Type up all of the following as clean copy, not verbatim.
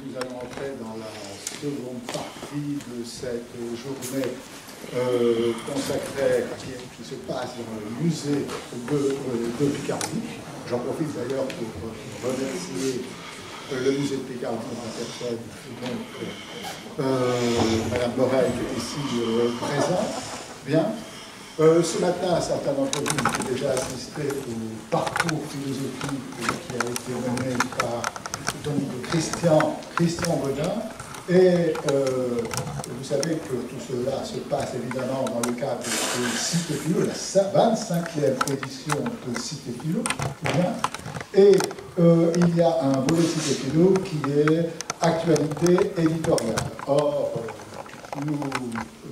nous allons entrer dans la seconde partie de cette journée consacrée qui se passe dans le musée de Picardie. J'en profite d'ailleurs pour remercier le musée de Picardie en la personne Madame Morel qui est ici présente. Bien. Ce matin, un certain nombre de vous ont déjà assisté au parcours philosophique qui a été mené par Christian Godin. Et vous savez que tout cela se passe évidemment dans le cadre de Cité Philo, la 25e édition de Cité Philo. Bien. Et il y a un volet Cité Philo qui est actualité éditoriale. Or, nous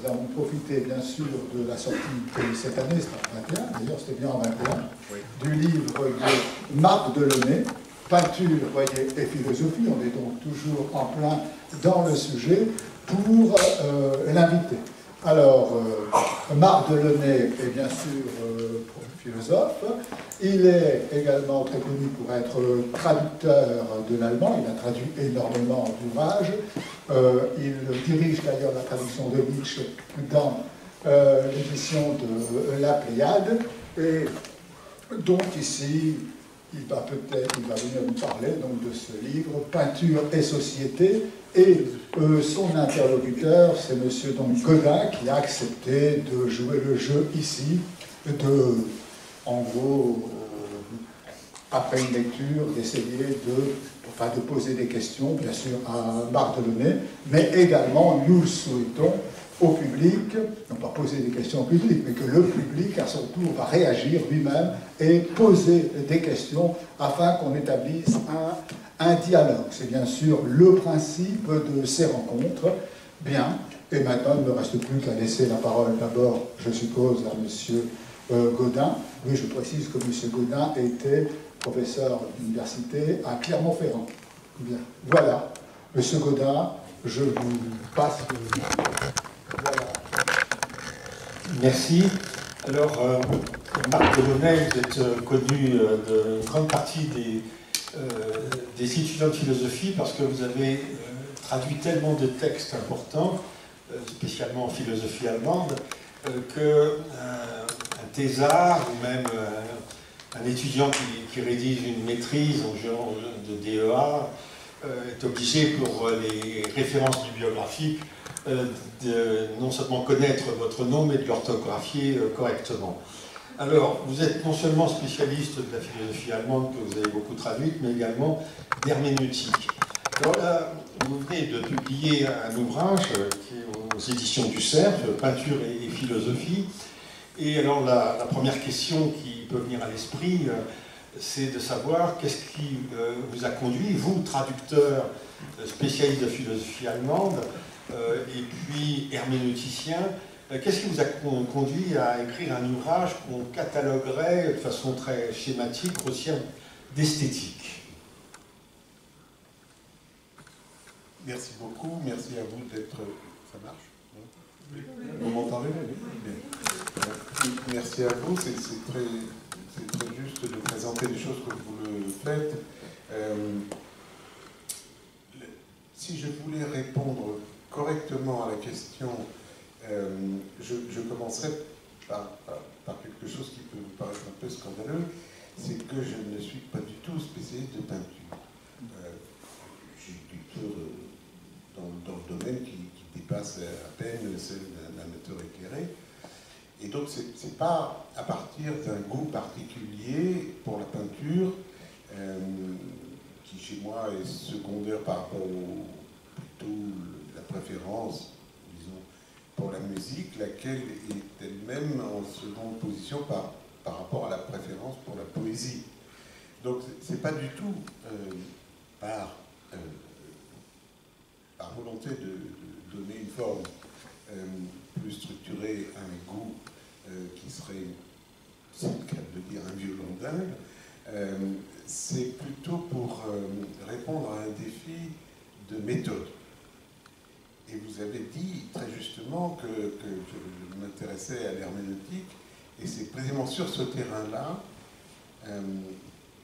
avons profité bien sûr de la sortie de cette année, c'était en 21, d'ailleurs c'était bien en 21, oui, du livre de Marc Delaunay, Peinture, voyez, et philosophie. On est donc toujours en plein dans le sujet pour l'inviter. Alors, Marc Delaunay est bien sûr philosophe. Il est également très connu pour être traducteur de l'allemand. Il a traduit énormément d'ouvrages. Il dirige d'ailleurs la traduction de Nietzsche dans l'édition de La Pléiade. Et donc ici, il va venir nous parler donc, de ce livre, Peinture et société. Et son interlocuteur, c'est M. Godin, qui a accepté de jouer le jeu ici, en gros, après une lecture, d'essayer de poser des questions, bien sûr, à Marc Delaunay, mais également, nous le souhaitons, au public, non pas poser des questions au public, mais que le public, à son tour, va réagir lui-même et poser des questions afin qu'on établisse un dialogue. C'est bien sûr le principe de ces rencontres. Bien, et maintenant, il ne me reste plus qu'à laisser la parole d'abord, je suppose, à M. Godin. Oui, je précise que M. Godin était professeur d'université à Clermont-Ferrand. Bien, voilà. M. Godin, je vous passe le... Voilà. Merci. Alors, Marc Delaunay, vous êtes connu d'une grande partie des étudiants de philosophie parce que vous avez traduit tellement de textes importants, spécialement en philosophie allemande, qu'un thésard ou même un étudiant qui rédige une maîtrise en genre de DEA est obligé pour les références bibliographiques de non seulement connaître votre nom, mais de l'orthographier correctement. Alors, vous êtes non seulement spécialiste de la philosophie allemande, que vous avez beaucoup traduite, mais également d'herméneutique. Alors là, vous venez de publier un ouvrage qui est aux éditions du Cercle, Peinture et philosophie. Et alors, la première question qui peut venir à l'esprit, c'est de savoir qu'est-ce qui vous a conduit, vous, traducteur spécialiste de philosophie allemande, et puis herméneuticien, qu'est-ce qui vous a conduit à écrire un ouvrage qu'on cataloguerait de façon très schématique, grossière, d'esthétique? Merci beaucoup, merci à vous d'être... Ça marche? Oui. Vous m'entendez? Merci à vous, c'est très juste de présenter les choses comme vous le faites. Si je voulais répondre correctement à la question, je commencerai par quelque chose qui peut vous paraître un peu scandaleux, c'est que je ne suis pas du tout spécialiste de peinture. J'ai une culture dans le domaine qui dépasse à peine celle d'un amateur éclairé. Et donc, ce n'est pas à partir d'un goût particulier pour la peinture, qui chez moi est secondaire par rapport plutôt la préférence, disons, pour la musique, laquelle est elle-même en seconde position par rapport à la préférence pour la poésie. Donc, ce n'est pas du tout par volonté de donner une forme plus structurée à un goût qui serait, c'est le cas de dire, un violon dingue, c'est plutôt pour répondre à un défi de méthode. Et vous avez dit très justement que je m'intéressais à l'herméneutique, et c'est précisément sur ce terrain-là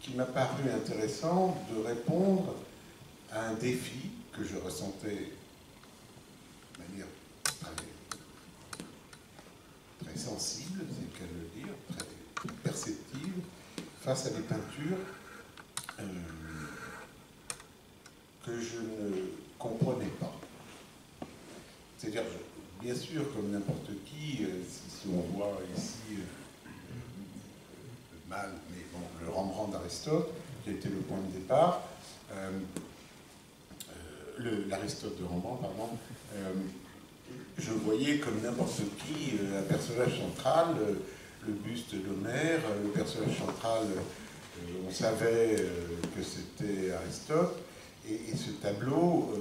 qu'il m'a paru intéressant de répondre à un défi que que je ressentais de manière très sensible, c'est le cas de le dire, très perceptive, face à des peintures que je ne comprenais pas. C'est-à-dire, bien sûr, comme n'importe qui, si on voit ici mal, mais bon, le Rembrandt d'Aristote, qui a été le point de départ, l'Aristote de Rembrandt, pardon, je voyais comme n'importe qui un personnage central, le buste d'Homère, le personnage central, on savait que c'était Aristote, et ce tableau,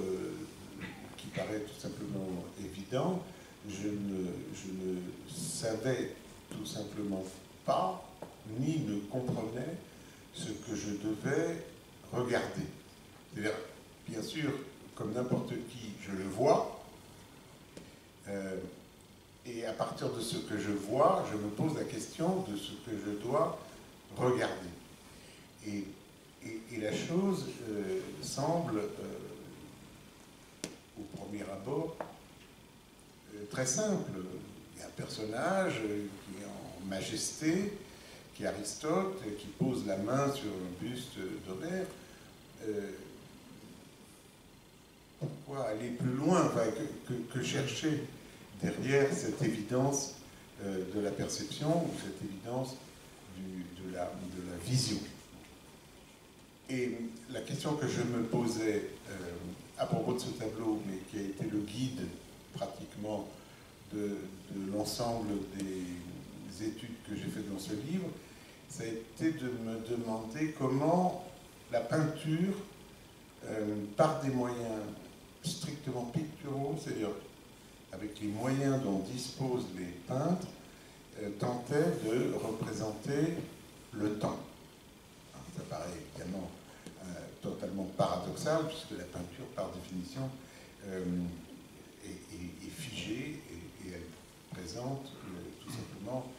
qui paraît tout simplement évident, je ne savais tout simplement pas, ni ne comprenais ce que je devais regarder. C'est-à-dire, bien sûr, comme n'importe qui, je le vois, et à partir de ce que je vois, je me pose la question de ce que je dois regarder. Et la chose semble, au premier abord, très simple. Il y a un personnage qui est en majesté, qui est Aristote, qui pose la main sur un buste d'Homère. Pourquoi aller plus loin, enfin, que chercher derrière cette évidence de la perception, ou cette évidence de la vision? Et la question que je me posais à propos de ce tableau, mais qui a été le guide pratiquement de l'ensemble des études que j'ai faites dans ce livre, ça a été de me demander comment la peinture, par des moyens strictement picturaux, c'est-à-dire avec les moyens dont disposent les peintres, tentait de représenter le temps. Alors, ça paraît évidemment totalement paradoxal, puisque la peinture, par définition, est figée et elle présente tout simplement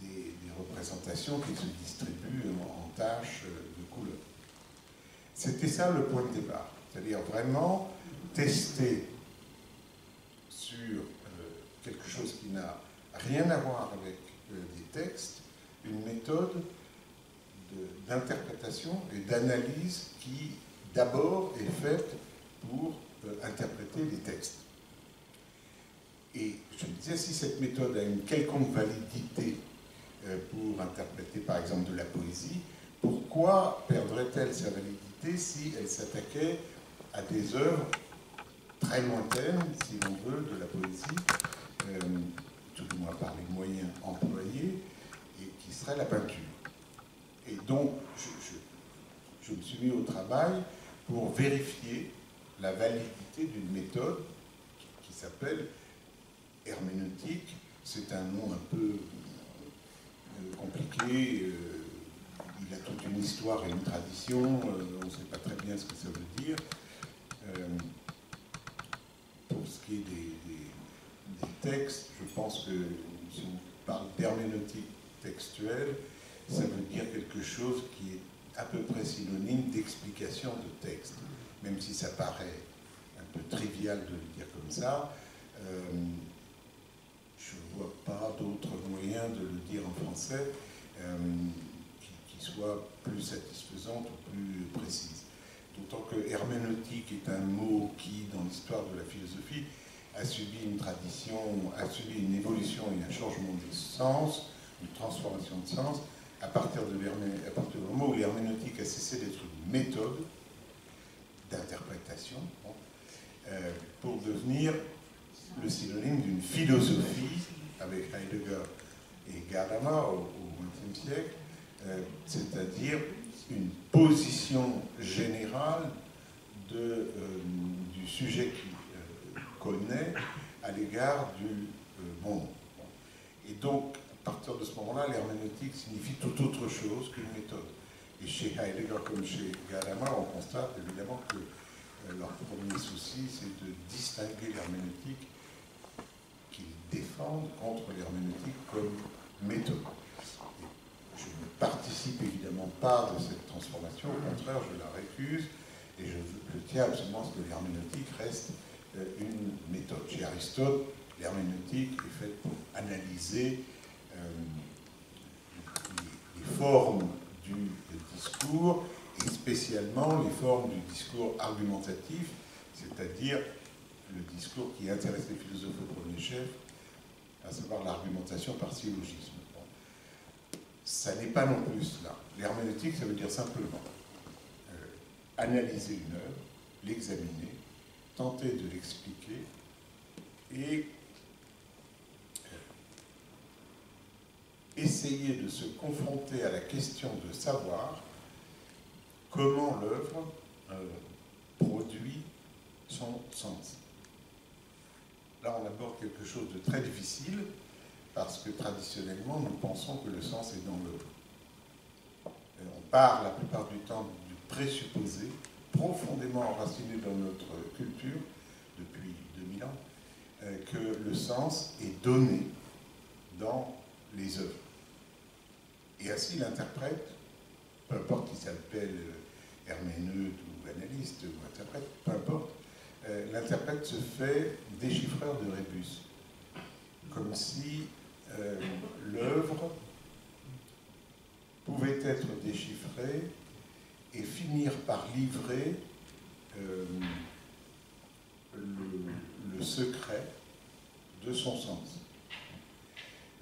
des représentations qui se distribuent en tâches de couleurs. C'était ça le point de départ, c'est-à-dire vraiment tester sur quelque chose qui n'a rien à voir avec des textes, une méthode d'interprétation et d'analyse qui, d'abord, est faite pour interpréter les textes. Et je me disais, si cette méthode a une quelconque validité pour interpréter, par exemple, de la poésie, pourquoi perdrait-elle sa validité si elle s'attaquait à des œuvres très lointaines, si l'on veut, de la poésie, tout du moins par les moyens employés, et qui serait la peinture? Et donc, je me suis mis au travail pour vérifier la validité d'une méthode qui s'appelle herméneutique. C'est un nom un peu compliqué, il a toute une histoire et une tradition, on ne sait pas très bien ce que ça veut dire. Pour ce qui est des textes, je pense que si on parle d'herméneutique textuelle, ça veut dire quelque chose qui est à peu près synonyme d'explication de texte. Même si ça paraît un peu trivial de le dire comme ça, je ne vois pas d'autre moyen de le dire en français qui soit plus satisfaisante ou plus précise. D'autant que herméneutique est un mot qui, dans l'histoire de la philosophie, a subi une tradition, a subi une évolution et un changement de sens, une transformation de sens, à partir du moment où l'herméneutique a cessé d'être une méthode d'interprétation, pour devenir le synonyme d'une philosophie, avec Heidegger et Gadamer au XXe siècle, c'est-à-dire une position générale du sujet qu'il connaît à l'égard du monde. Et donc, à partir de ce moment-là, l'herméneutique signifie tout autre chose qu'une méthode. Et chez Heidegger comme chez Gadamer, on constate évidemment que leur premier souci, c'est de distinguer l'herméneutique qu'ils défendent contre l'herméneutique comme méthode. Et je ne participe évidemment pas de cette transformation, au contraire, je la récuse, et je tiens absolument à ce que l'herméneutique reste une méthode. Chez Aristote, l'herméneutique est faite pour analyser les formes du discours, et spécialement les formes du discours argumentatif, c'est-à-dire le discours qui intéresse les philosophes au premier chef, à savoir l'argumentation par syllogisme. Bon. Ça n'est pas non plus cela. L'herméneutique, ça veut dire simplement analyser une œuvre, l'examiner, tenter de l'expliquer et essayer de se confronter à la question de savoir comment l'œuvre produit son sens. Là, on aborde quelque chose de très difficile, parce que traditionnellement, nous pensons que le sens est dans l'œuvre. On part la plupart du temps du présupposé, profondément enraciné dans notre culture, depuis 2000 ans, que le sens est donné dans les œuvres. Et ainsi, l'interprète, peu importe qu'il s'appelle herméneute ou analyste ou interprète, peu importe, l'interprète se fait déchiffreur de rébus, comme si l'œuvre pouvait être déchiffrée et finir par livrer le secret de son sens.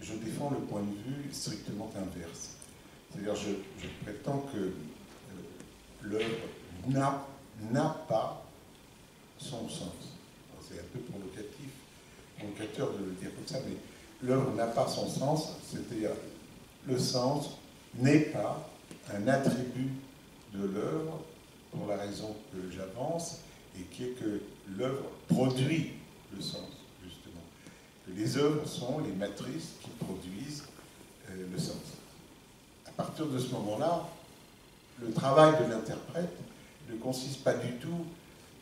Je défends le point de vue strictement inverse. C'est-à-dire, je prétends que l'œuvre n'a pas son sens. C'est un peu provocateur de le dire comme ça, mais l'œuvre n'a pas son sens, c'est-à-dire le sens n'est pas un attribut de l'œuvre pour la raison que j'avance, et qui est que l'œuvre produit le sens, justement. Que les œuvres sont les matrices qui produisent le sens. À partir de ce moment-là, le travail de l'interprète ne consiste pas du tout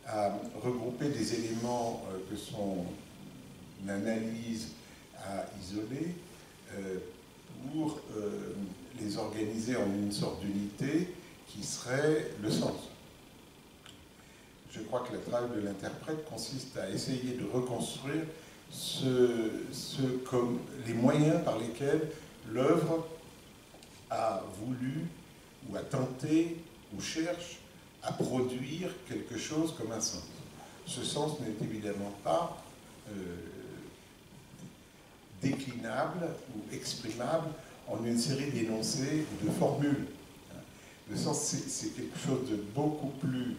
à regrouper des éléments que son analyse a isolés pour les organiser en une sorte d'unité qui serait le sens. Je crois que le travail de l'interprète consiste à essayer de reconstruire comme les moyens par lesquels l'œuvre a voulu ou a tenté ou cherche à produire quelque chose comme un sens. Ce sens n'est évidemment pas déclinable ou exprimable en une série d'énoncés ou de formules. Le sens, c'est quelque chose de beaucoup plus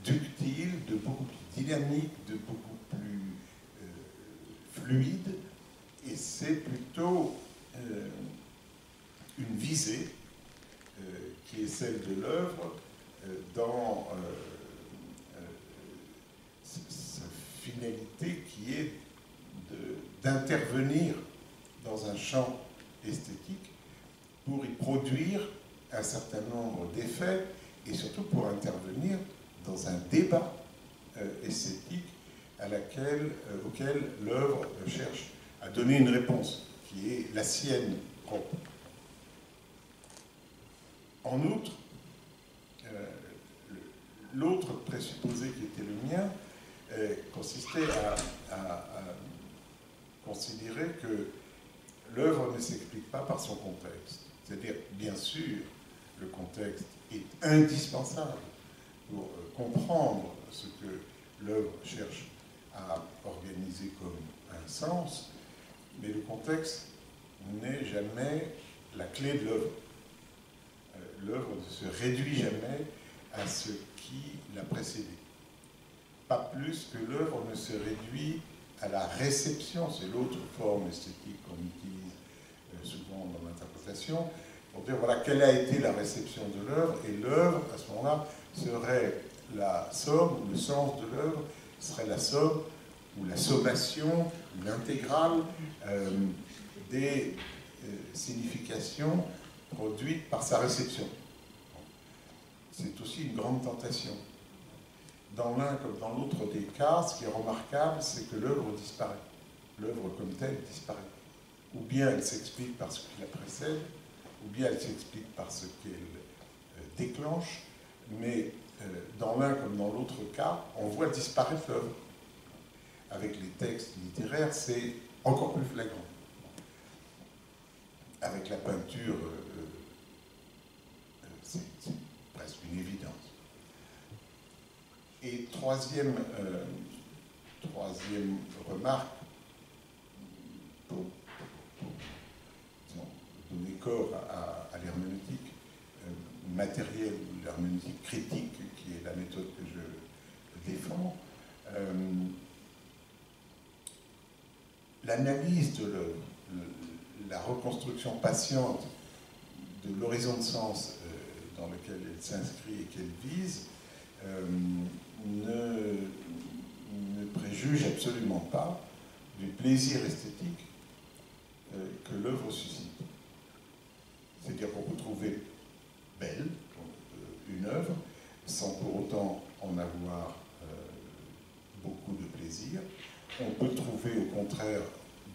ductile, de beaucoup plus dynamique, de beaucoup plus fluide, et c'est plutôt une visée qui est celle de l'œuvre dans sa finalité qui est d'intervenir dans un champ esthétique pour y produire un certain nombre d'effets et surtout pour intervenir dans un débat esthétique auquel l'œuvre cherche à donner une réponse qui est la sienne propre. En outre, l'autre présupposé qui était le mien consistait à considérer que l'œuvre ne s'explique pas par son contexte. C'est-à-dire, bien sûr, le contexte est indispensable pour comprendre ce que l'œuvre cherche à organiser comme un sens, mais le contexte n'est jamais la clé de l'œuvre. L'œuvre ne se réduit jamais à ce qui l'a précédé. Pas plus que l'œuvre ne se réduit à la réception, c'est l'autre forme esthétique qu'on utilise souvent dans l'interprétation, pour dire voilà quelle a été la réception de l'œuvre, et l'œuvre, à ce moment-là, serait la somme, ou le sens de l'œuvre serait la somme, ou la sommation, ou l'intégrale des significations produites par sa réception. C'est aussi une grande tentation. Dans l'un comme dans l'autre des cas, ce qui est remarquable, c'est que l'œuvre disparaît. L'œuvre comme telle disparaît. Ou bien elle s'explique par ce qui la précède, ou bien elle s'explique par ce qu'elle déclenche, mais dans l'un comme dans l'autre cas, on voit disparaître l'œuvre. Avec les textes littéraires, c'est encore plus flagrant. Avec la peinture, c'est presque une évidence. Et troisième remarque, pour donner corps à l'herméneutique matérielle, ou l'herméneutique critique, qui est la méthode que je défends, l'analyse de l'œuvre, la reconstruction patiente de l'horizon de sens dans lequel elle s'inscrit et qu'elle vise, ne préjuge absolument pas du plaisir esthétique que l'œuvre suscite. C'est-à-dire qu'on peut trouver belle une œuvre sans pour autant en avoir beaucoup de plaisir. On peut trouver au contraire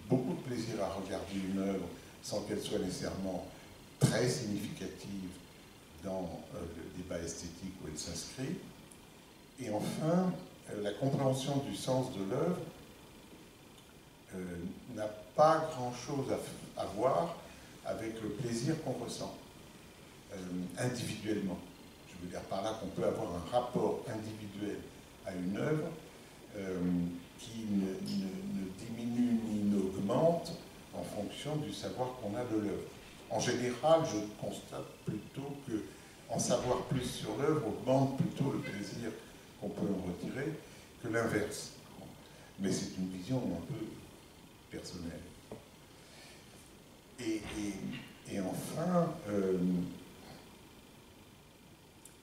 beaucoup de plaisir à regarder une œuvre sans qu'elle soit nécessairement très significative dans le débat esthétique où elle s'inscrit. Et enfin, la compréhension du sens de l'œuvre n'a pas grand-chose à voir avec le plaisir qu'on ressent individuellement. Je veux dire par là qu'on peut avoir un rapport individuel à une œuvre qui ne diminue ni n'augmente en fonction du savoir qu'on a de l'œuvre. En général, je constate plutôt que en savoir plus sur l'œuvre augmente plutôt le plaisir qu'on peut en retirer que l'inverse. Mais c'est une vision un peu personnelle. Et enfin,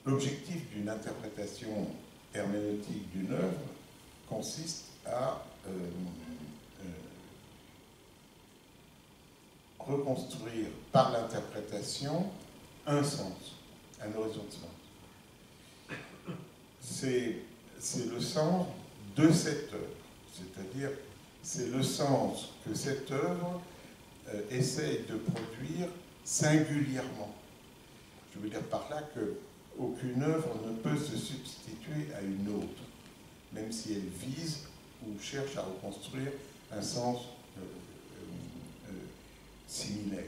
l'objectif d'une interprétation herméneutique d'une œuvre consiste à reconstruire par l'interprétation un sens, un horizon de sens. C'est le sens de cette œuvre, c'est-à-dire c'est le sens que cette œuvre essaye de produire singulièrement. Je veux dire par là qu'aucune œuvre ne peut se substituer à une autre, même si elle vise ou cherche à reconstruire un sens similaire.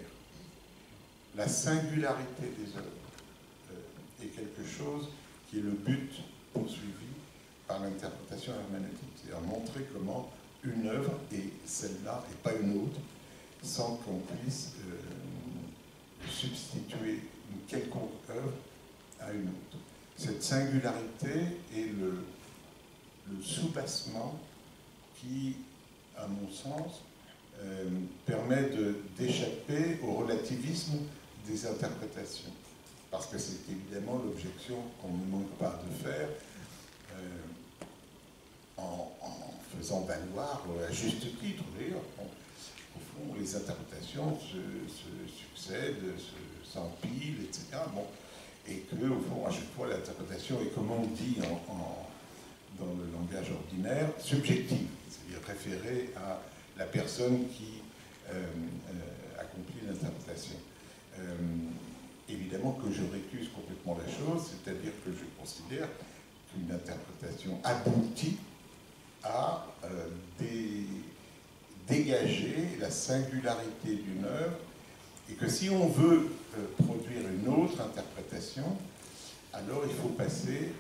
La singularité des œuvres est quelque chose qui est le but poursuivi par l'interprétation herméneutique, c'est-à-dire montrer comment une œuvre est celle-là et pas une autre, sans qu'on puisse substituer une quelconque œuvre à une autre. Cette singularité est le soubassement qui, à mon sens, permet d'échapper au relativisme des interprétations. Parce que c'est évidemment l'objection qu'on ne manque pas de faire en faisant valoir, à juste titre d'ailleurs, au fond, les interprétations se succèdent, s'empilent, etc. Bon, et que, au fond, à chaque fois, l'interprétation est, comme on dit dans le langage ordinaire, subjective, c'est-à-dire référée à la personne qui accomplit l'interprétation. Évidemment que je récuse complètement la chose, c'est-à-dire que je considère qu'une interprétation aboutit à dégager la singularité d'une œuvre, et que si on veut produire une autre interprétation, alors il faut passer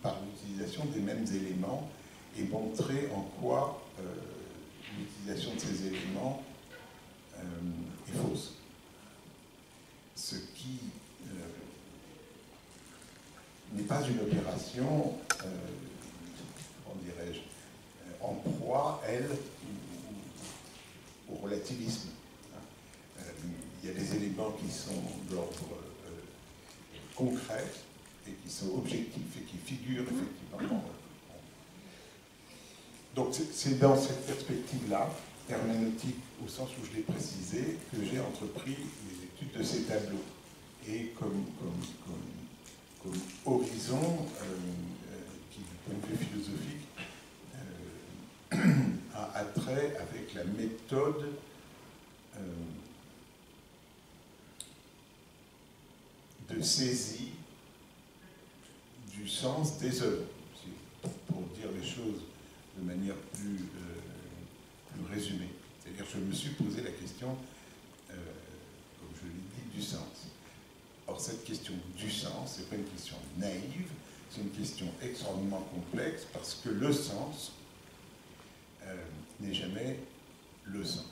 par l'utilisation des mêmes éléments et montrer en quoi l'utilisation de ces éléments est fausse. Ce qui n'est pas une opération, comment dirais-je, en proie, elle, au relativisme. Il y a des éléments qui sont d'ordre concret et qui sont objectifs et qui figurent effectivement. Donc c'est dans cette perspective-là, herméneutique au sens où je l'ai précisé, que j'ai entrepris les études de ces tableaux. Et comme horizon qui, du point de vue philosophique, a trait avec la méthode de saisie du sens des œuvres, pour dire les choses de manière plus résumée. C'est-à-dire que je me suis posé la question, comme je l'ai dit, du sens. Or, cette question du sens, ce n'est pas une question naïve, c'est une question extrêmement complexe, parce que le sens n'est jamais le sens.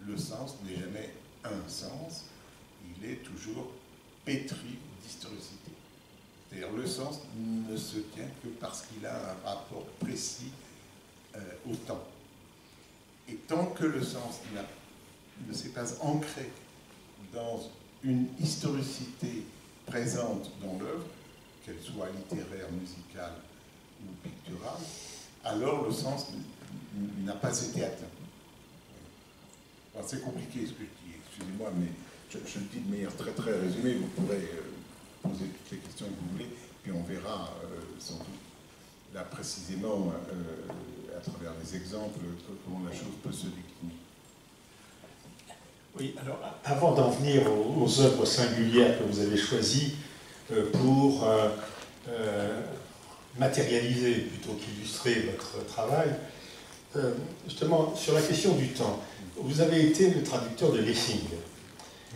Le sens n'est jamais un sens, il est toujours pétri d'historicité. C'est-à-dire le sens ne se tient que parce qu'il a un rapport précis au temps. Et tant que le sens ne s'est pas ancré dans une historicité présente dans l'œuvre, qu'elle soit littéraire, musicale ou picturale, alors le sens n'a pas été atteint. C'est compliqué ce que je dis, excusez-moi, mais je le dis de manière très très résumée. Vous pourrez poser toutes les questions que vous voulez, puis on verra sans doute là précisément à travers les exemples comment la chose peut se décliner. Oui, alors avant d'en venir aux œuvres singulières que vous avez choisies pour matérialiser plutôt qu'illustrer votre travail, justement sur la question du temps, vous avez été le traducteur de Lessing.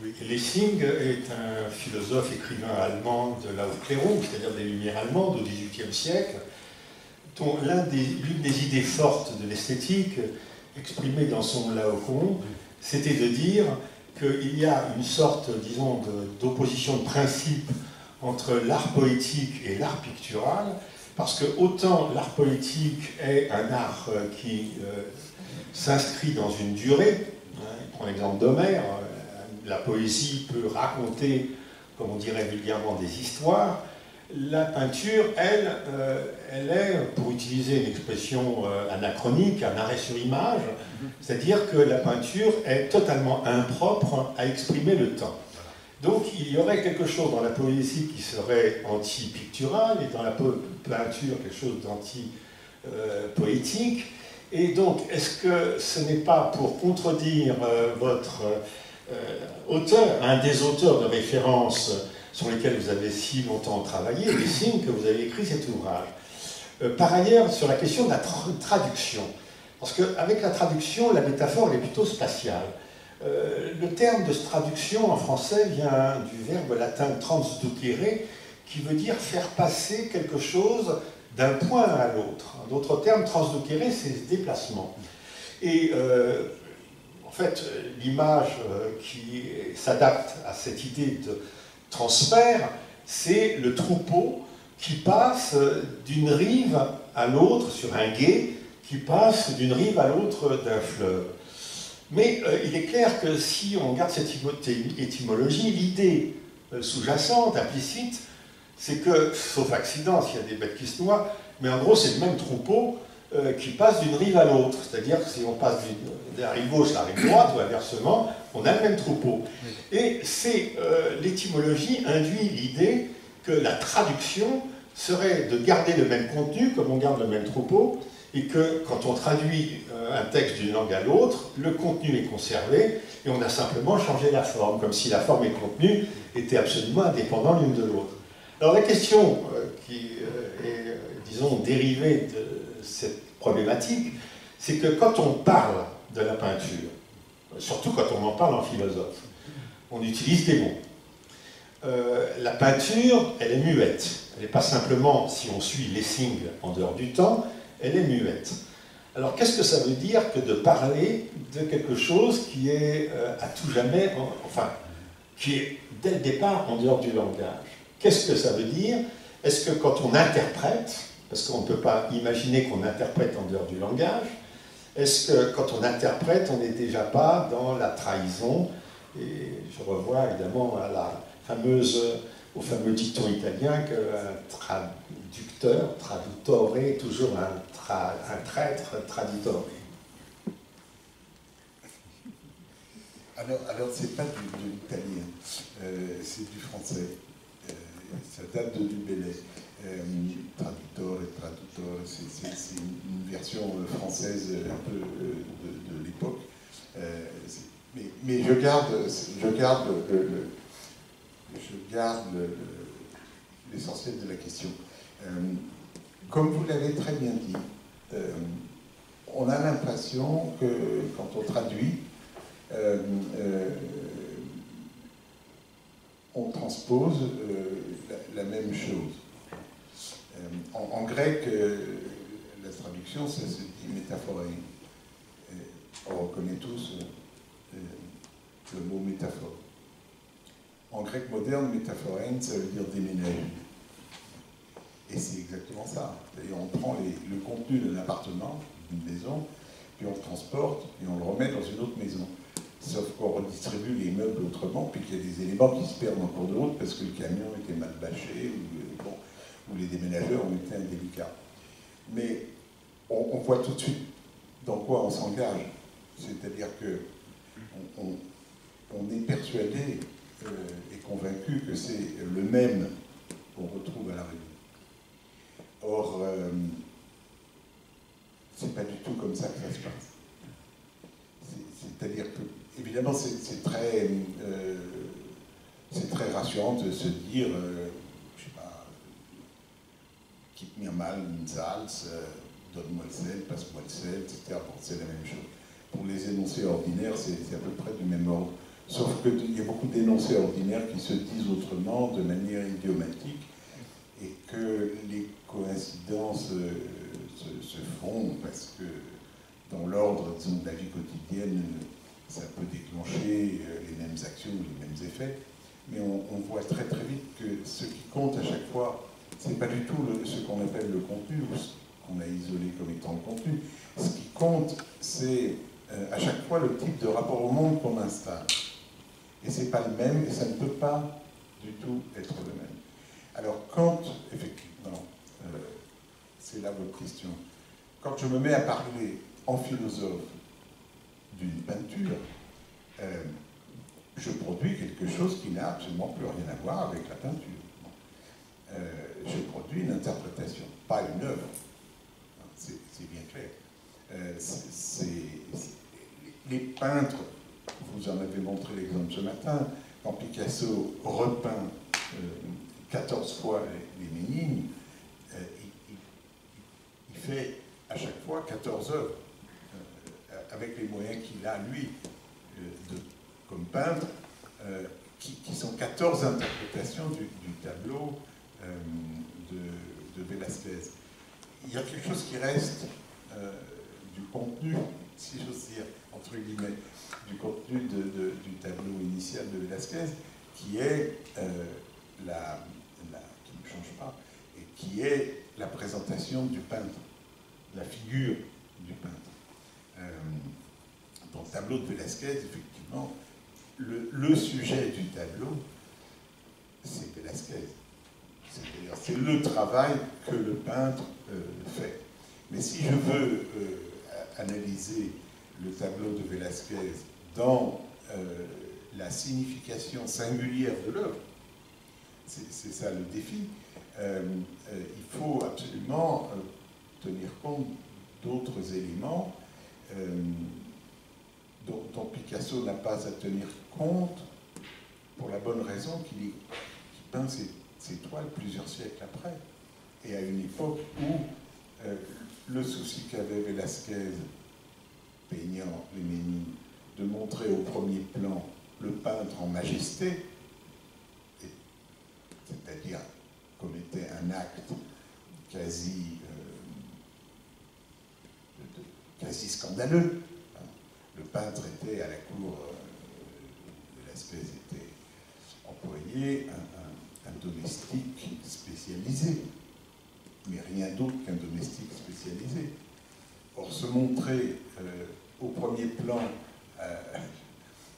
Oui. Lessing est un philosophe, écrivain allemand de l'Aufklärung, c'est-à-dire des Lumières allemandes au XVIIIe siècle, dont l'une des idées fortes de l'esthétique, exprimée dans son Laocoon, c'était de dire qu'il y a une sorte, disons, d'opposition de principe entre l'art poétique et l'art pictural, parce que autant l'art poétique est un art qui s'inscrit dans une durée, il prend l'exemple d'Homère, la poésie peut raconter, comme on dirait vulgairement, des histoires. La peinture, elle est, pour utiliser une expression anachronique, un arrêt sur image, c'est-à-dire que la peinture est totalement impropre à exprimer le temps. Donc il y aurait quelque chose dans la poésie qui serait anti-pictural et dans la peinture quelque chose d'anti-poétique. Et donc, est-ce que ce n'est pas pour contredire votre auteur, un des auteurs de référence sur lesquels vous avez si longtemps travaillé, Lessing, que vous avez écrit cet ouvrage? Par ailleurs, sur la question de la traduction, parce qu'avec la traduction, la métaphore elle est plutôt spatiale. Le terme de traduction en français vient du verbe latin transducere, qui veut dire faire passer quelque chose d'un point à l'autre. En d'autres termes, transducere, c'est ce déplacement. Et en fait, l'image qui s'adapte à cette idée de transfert, c'est le troupeau qui passe d'une rive à l'autre sur un gué, qui passe d'une rive à l'autre d'un fleuve. Mais il est clair que si on regarde cette étymologie, l'idée sous-jacente, implicite, c'est que, sauf accident, s'il y a des bêtes qui se noient, mais en gros c'est le même troupeau qui passe d'une rive à l'autre. C'est-à-dire que si on passe de la rive gauche à la rive droite, ou inversement, on a le même troupeau. Et l'étymologie induit l'idée que la traduction serait de garder le même contenu, comme on garde le même troupeau, et que quand on traduit un texte d'une langue à l'autre, le contenu est conservé, et on a simplement changé la forme, comme si la forme et le contenu étaient absolument indépendants l'une de l'autre. Alors la question qui est, disons, dérivée de cette problématique, c'est que quand on parle de la peinture, surtout quand on en parle en philosophe, on utilise des mots. La peinture, elle est muette. Elle n'est pas simplement, si on suit Lessing en dehors du temps, elle est muette. Alors qu'est-ce que ça veut dire que de parler de quelque chose qui est à tout jamais, enfin, qui est dès le départ en dehors du langage? Qu'est-ce que ça veut dire? Est-ce que quand on interprète, parce qu'on ne peut pas imaginer qu'on interprète en dehors du langage, est-ce que quand on interprète, on n'est déjà pas dans la trahison? Et je revois évidemment à au fameux dicton italien qu'un traducteur, tradutore, est toujours un traître, traditore. Alors c'est pas de l'italien, c'est du français. Ça date du Bellay. Traducteur, c'est une version française un peu de l'époque. Mais je garde l'essentiel de la question. Comme vous l'avez très bien dit, on a l'impression que quand on traduit, on transpose la même chose. En grec, la traduction, ça se dit métaphoré. On reconnaît tous le mot métaphore. En grec moderne, métaphorène, ça veut dire déménager. Et c'est exactement ça. C'est-à-dire, on prend le contenu d'un appartement, d'une maison, puis on le transporte et on le remet dans une autre maison. Sauf qu'on redistribue les meubles autrement, puis qu'il y a des éléments qui se perdent en cours de route parce que le camion était mal bâché ou les déménageurs ont été indélicats. Mais on voit tout de suite dans quoi on s'engage. C'est-à-dire qu'on est persuadé et convaincu que c'est le même qu'on retrouve à la revue. Or, c'est pas du tout comme ça que ça se passe. C'est-à-dire que, évidemment, c'est très rassurant de se dire, je sais pas, quitte mir mal une salse, donne-moi le sel, passe-moi le sel, etc. Bon, c'est la même chose. Pour les énoncés ordinaires, c'est à peu près du même ordre. Sauf qu'il y a beaucoup d'énoncés ordinaires qui se disent autrement, de manière idiomatique, et que les coïncidences se font parce que dans l'ordre, disons, de la vie quotidienne, ça peut déclencher les mêmes actions ou les mêmes effets, mais on voit très très vite que ce qui compte à chaque fois, c'est pas du tout ce qu'on appelle le contenu, ou ce qu'on a isolé comme étant le contenu. Ce qui compte, c'est à chaque fois le type de rapport au monde qu'on installe. Et c'est pas le même, et ça ne peut pas du tout être le même. Alors quand, effectivement, c'est là votre question, quand je me mets à parler en philosophe d'une peinture, je produis quelque chose qui n'a absolument plus rien à voir avec la peinture. Je produis une interprétation, pas une œuvre. C'est bien clair. Les peintres, vous en avez montré l'exemple ce matin, quand Picasso repeint 14 fois les Ménines, il fait à chaque fois 14 œuvres, avec les moyens qu'il a, lui, comme peintre, qui sont 14 interprétations du tableau de Velázquez. Il y a quelque chose qui reste du contenu, si j'ose dire, entre guillemets, du contenu du tableau initial de Velázquez, qui est qui ne change pas, et qui est la présentation du peintre, la figure du peintre. Dans le tableau de Velázquez, effectivement, le sujet du tableau, c'est Velázquez. C'est le travail que le peintre fait. Mais si je veux analyser le tableau de Velázquez dans la signification singulière de l'œuvre, c'est ça le défi, il faut absolument tenir compte d'autres éléments dont Picasso n'a pas à tenir compte pour la bonne raison qu'il peint ses toiles plusieurs siècles après, et à une époque où le souci qu'avait Velázquez, peignant les Ménines, de montrer au premier plan le peintre en majesté, c'est-à-dire commettait un acte quasi scandaleux. Le peintre était à la cour, Velázquez était employé, un domestique spécialisé, mais rien d'autre qu'un domestique spécialisé. Or, se montrer au premier plan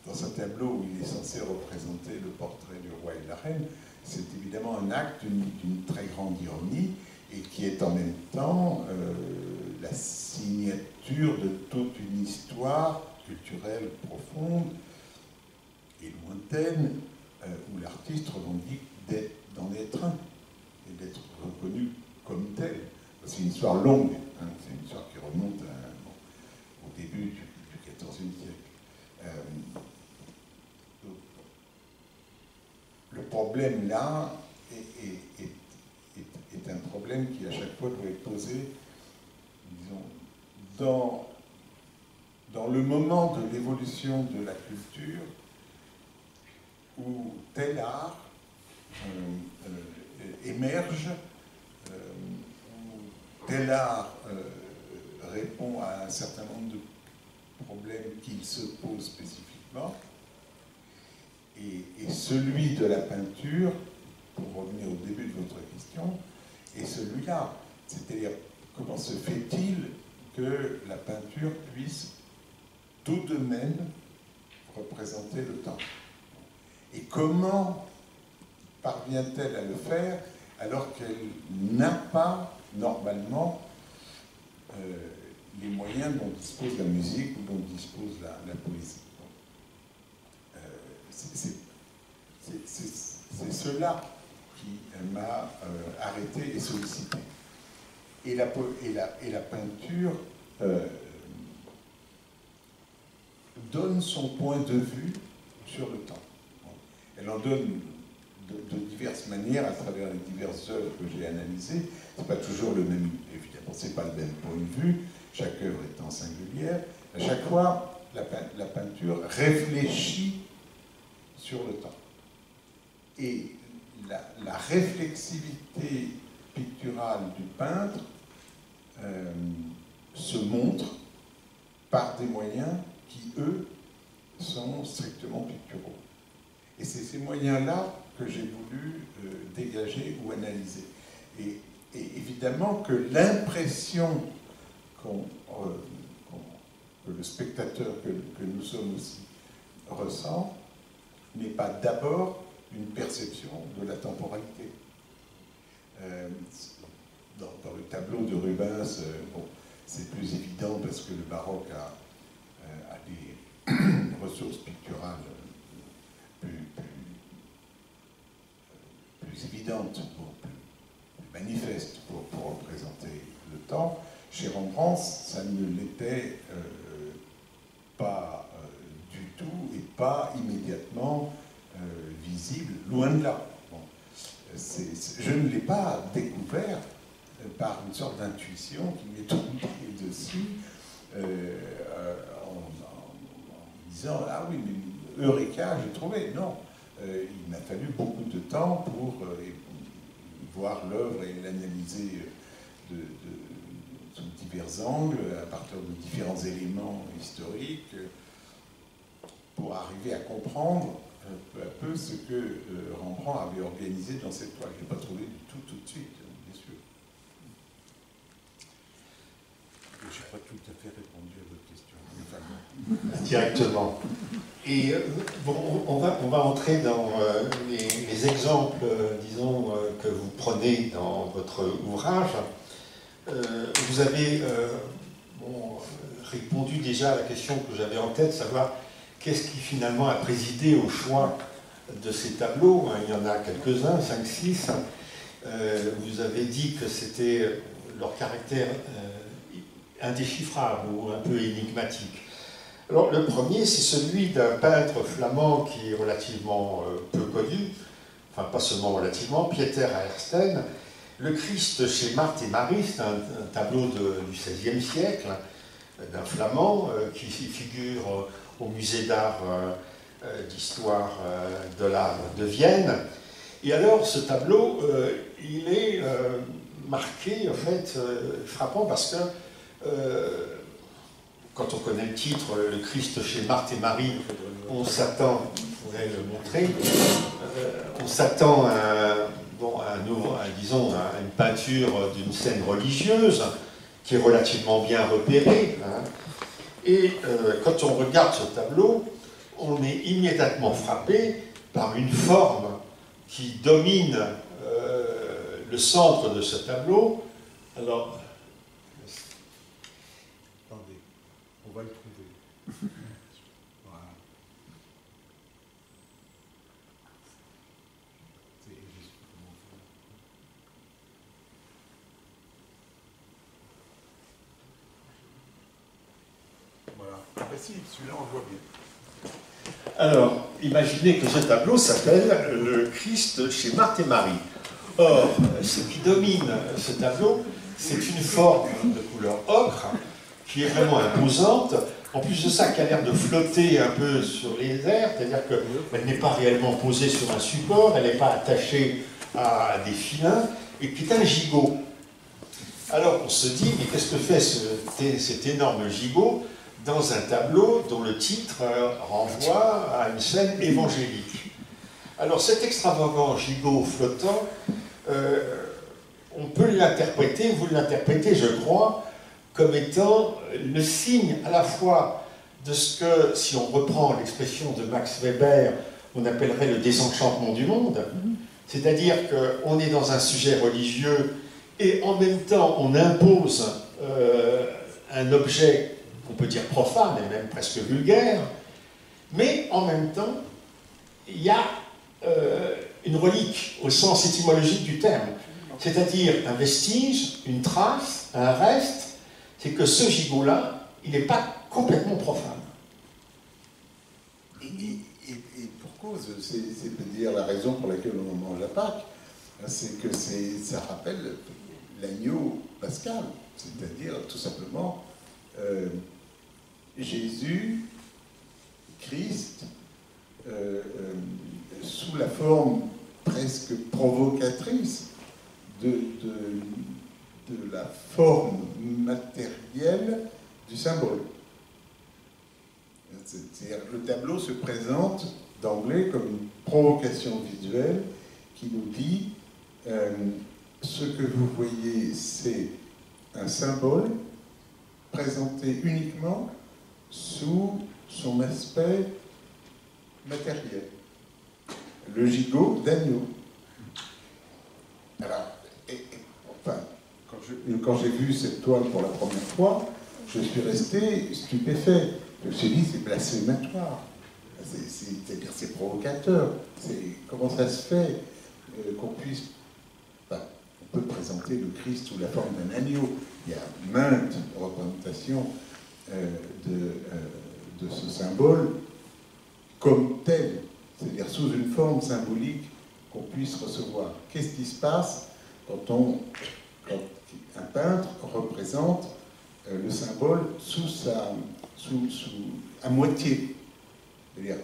dans un tableau où il est censé représenter le portrait du roi et de la reine, c'est évidemment un acte d'une très grande ironie et qui est en même temps la signature de toute une histoire culturelle profonde et lointaine où l'artiste revendique d'en être un et d'être reconnu comme tel. C'est une histoire longue, hein, c'est une histoire qui remonte au début du XIVe siècle. Le problème là est est un problème qui à chaque fois doit être posé, disons, dans le moment de l'évolution de la culture où tel art émerge, où tel art répond à un certain nombre de problèmes qu'il se pose spécifiquement, et celui de la peinture, pour revenir au début de votre question, est celui-là. C'est-à-dire, comment se fait-il que la peinture puisse tout de même représenter le temps? Et comment parvient-elle à le faire alors qu'elle n'a pas, normalement, les moyens dont dispose la musique ou dont dispose la poésie? C'est cela qui m'a arrêté et sollicité. Et la peinture donne son point de vue sur le temps. Elle en donne de diverses manières à travers les diverses œuvres que j'ai analysées. C'est pas toujours le même, évidemment, c'est pas le même point de vue, chaque œuvre étant singulière. À chaque fois, la peinture réfléchit sur le temps. Et la réflexivité picturale du peintre se montre par des moyens qui, eux, sont strictement picturaux. Et c'est ces moyens-là que j'ai voulu dégager ou analyser. Et évidemment que l'impression que le spectateur, que nous sommes aussi, ressent, n'est pas d'abord une perception de la temporalité. Dans le tableau de Rubens, bon, c'est plus évident parce que le baroque a des ressources picturales plus évidentes, plus manifestes pour représenter le temps. Chez Rembrandt, ça ne l'était pas du tout et pas immédiatement visible, loin de là. Bon. Je ne l'ai pas découvert par une sorte d'intuition qui m'est tombée dessus en disant « Ah oui, mais Eureka, j'ai trouvé ». Non, il m'a fallu beaucoup de temps pour voir l'œuvre et l'analyser sous divers angles, à partir de différents éléments historiques, pour arriver à comprendre peu à peu ce que Rembrandt avait organisé dans cette toile. Je ne l'ai pas trouvé du tout de suite, bien sûr. Je n'ai pas tout à fait répondu à votre question. Directement. Et bon, on va entrer dans les exemples, disons, que vous prenez dans votre ouvrage. Vous avez répondu déjà à la question que j'avais en tête, savoir qu'est-ce qui finalement a présidé au choix de ces tableaux. Il y en a quelques-uns, 5, 6. Vous avez dit que c'était leur caractère indéchiffrable ou un peu énigmatique. Alors le premier, c'est celui d'un peintre flamand qui est relativement peu connu, enfin pas seulement relativement, Pieter Aersten. Le Christ chez Marthe et Marie, c'est un tableau du XVIe siècle, d'un flamand qui figure au musée d'art d'histoire de l'art de Vienne. Et alors ce tableau, il est marqué, en fait, frappant parce que quand on connaît le titre, le Christ chez Marthe et Marie, on s'attend, je pourrais le montrer, on s'attend à disons, à une peinture d'une scène religieuse qui est relativement bien repérée. Hein. Et quand on regarde ce tableau, on est immédiatement frappé par une forme qui domine le centre de ce tableau. Alors, attendez, on va le trouver. Voilà. C'est juste comment faire. Voilà. Ah ben si, celui-là on le voit bien. alors, imaginez que ce tableau s'appelle le Christ chez Marthe et Marie. Or, ce qui domine ce tableau, c'est une forme de couleur ocre qui est vraiment imposante. En plus de ça, qui a l'air de flotter un peu sur les airs, c'est-à-dire qu'elle n'est pas réellement posée sur un support, elle n'est pas attachée à des filins, et qui est un gigot. Alors on se dit, mais qu'est-ce que fait cet énorme gigot dans un tableau dont le titre renvoie à une scène évangélique? Alors cet extravagant gigot flottant, on peut l'interpréter, vous l'interprétez, je crois, comme étant le signe à la fois de ce que, si on reprend l'expression de Max Weber, on appellerait le désenchantement du monde, c'est-à-dire qu'on est dans un sujet religieux et en même temps on impose un objet qu'on peut dire profane et même presque vulgaire, mais en même temps il y a une relique au sens étymologique du terme, c'est-à-dire un vestige, une trace, un reste. C'est que ce gigot-là, il n'est pas complètement profane. Et pour cause, c'est peut-dire la raison pour laquelle on mange la Pâque, c'est que ça rappelle l'agneau pascal, c'est-à-dire tout simplement Jésus, Christ, sous la forme presque provocatrice de la forme matérielle du symbole. C'est-à-dire le tableau se présente d'emblée comme une provocation visuelle qui nous dit ce que vous voyez, c'est un symbole présenté uniquement sous son aspect matériel. Le gigot d'agneau. Alors, enfin, quand j'ai vu cette toile pour la première fois, je suis resté stupéfait. Je me suis dit, c'est blasphématoire. C'est-à-dire, c'est provocateur. Comment ça se fait qu'on puisse... Enfin, on peut présenter le Christ sous la forme d'un agneau. Il y a maintes représentations de ce symbole comme tel, c'est-à-dire sous une forme symbolique qu'on puisse recevoir. Qu'est-ce qui se passe quand un peintre représente le symbole à moitié? C'est-à-dire,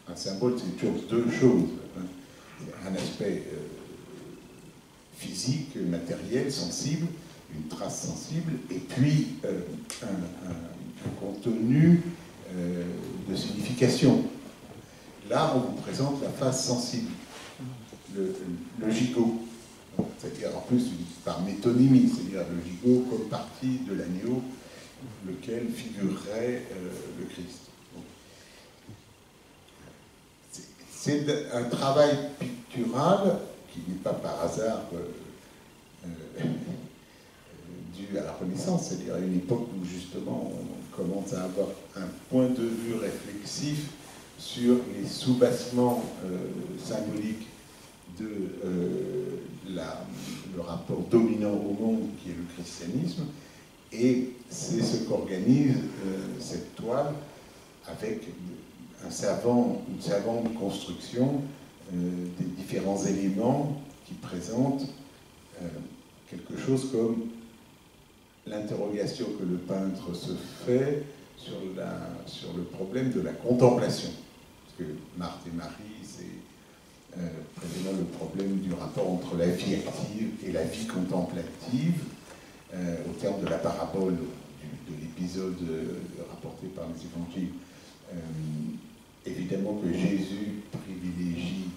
un symbole, c'est toujours deux choses. Un aspect physique, matériel, sensible, une trace sensible, et puis un contenu de signification. Là, on vous présente la face sensible, le gigot. C'est-à-dire, en plus, par métonymie, c'est-à-dire le gigot comme partie de l'agneau, lequel figurerait le Christ. C'est un travail pictural qui n'est pas par hasard dû à la Renaissance, c'est-à-dire à une époque où justement on commence à avoir un point de vue réflexif sur les soubassements symboliques de le rapport dominant au monde qui est le christianisme, et c'est ce qu'organise cette toile avec une savante construction des différents éléments qui présentent quelque chose comme l'interrogation que le peintre se fait sur le problème de la contemplation. Parce que Marthe et Marie, c'est précisément le problème du rapport entre la vie active et la vie contemplative, au terme de la parabole de l'épisode rapporté par les évangiles. Évidemment que Jésus privilégie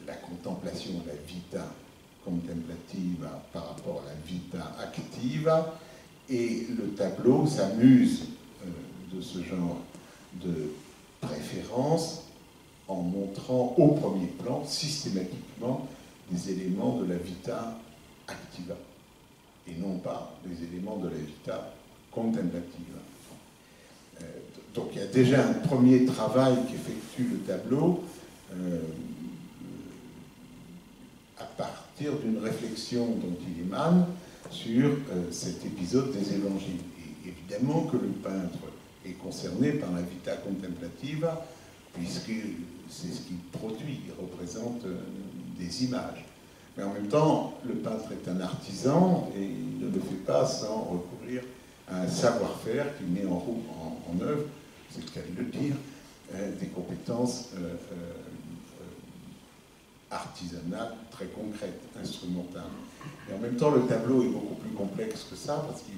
la contemplation, la vita contemplativa par rapport à la vita activa, et le tableau s'amuse de ce genre de préférence en montrant au premier plan systématiquement des éléments de la vita activa et non pas des éléments de la vita contemplativa. Donc il y a déjà un premier travail qu'effectue le tableau à partir d'une réflexion dont il émane sur cet épisode des évangiles. Et évidemment que le peintre est concerné par la vita contemplativa, puisque c'est ce qu'il produit. Il représente des images. Mais en même temps, le peintre est un artisan et il ne le fait pas sans recourir à un savoir-faire qui met en œuvre, c'est le cas de le dire, des compétences artisanales très concrètes, instrumentales. Et en même temps, le tableau est beaucoup plus complexe que ça parce qu'il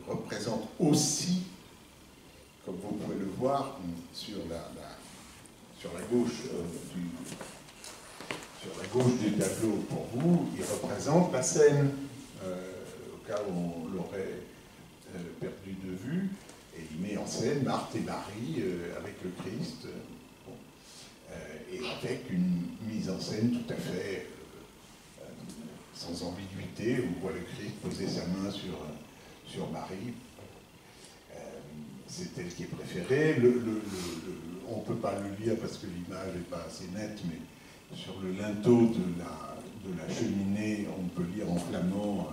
représente aussi, comme vous pouvez le voir sur la gauche du tableau pour vous, il représente la scène, au cas où on l'aurait perdu de vue, et il met en scène Marthe et Marie avec le Christ, et avec une mise en scène tout à fait sans ambiguïté, où on voit le Christ poser sa main sur Marie. C'est elle qui est préférée. On ne peut pas le lire parce que l'image n'est pas assez nette, mais sur le linteau de la cheminée, on peut lire en flamand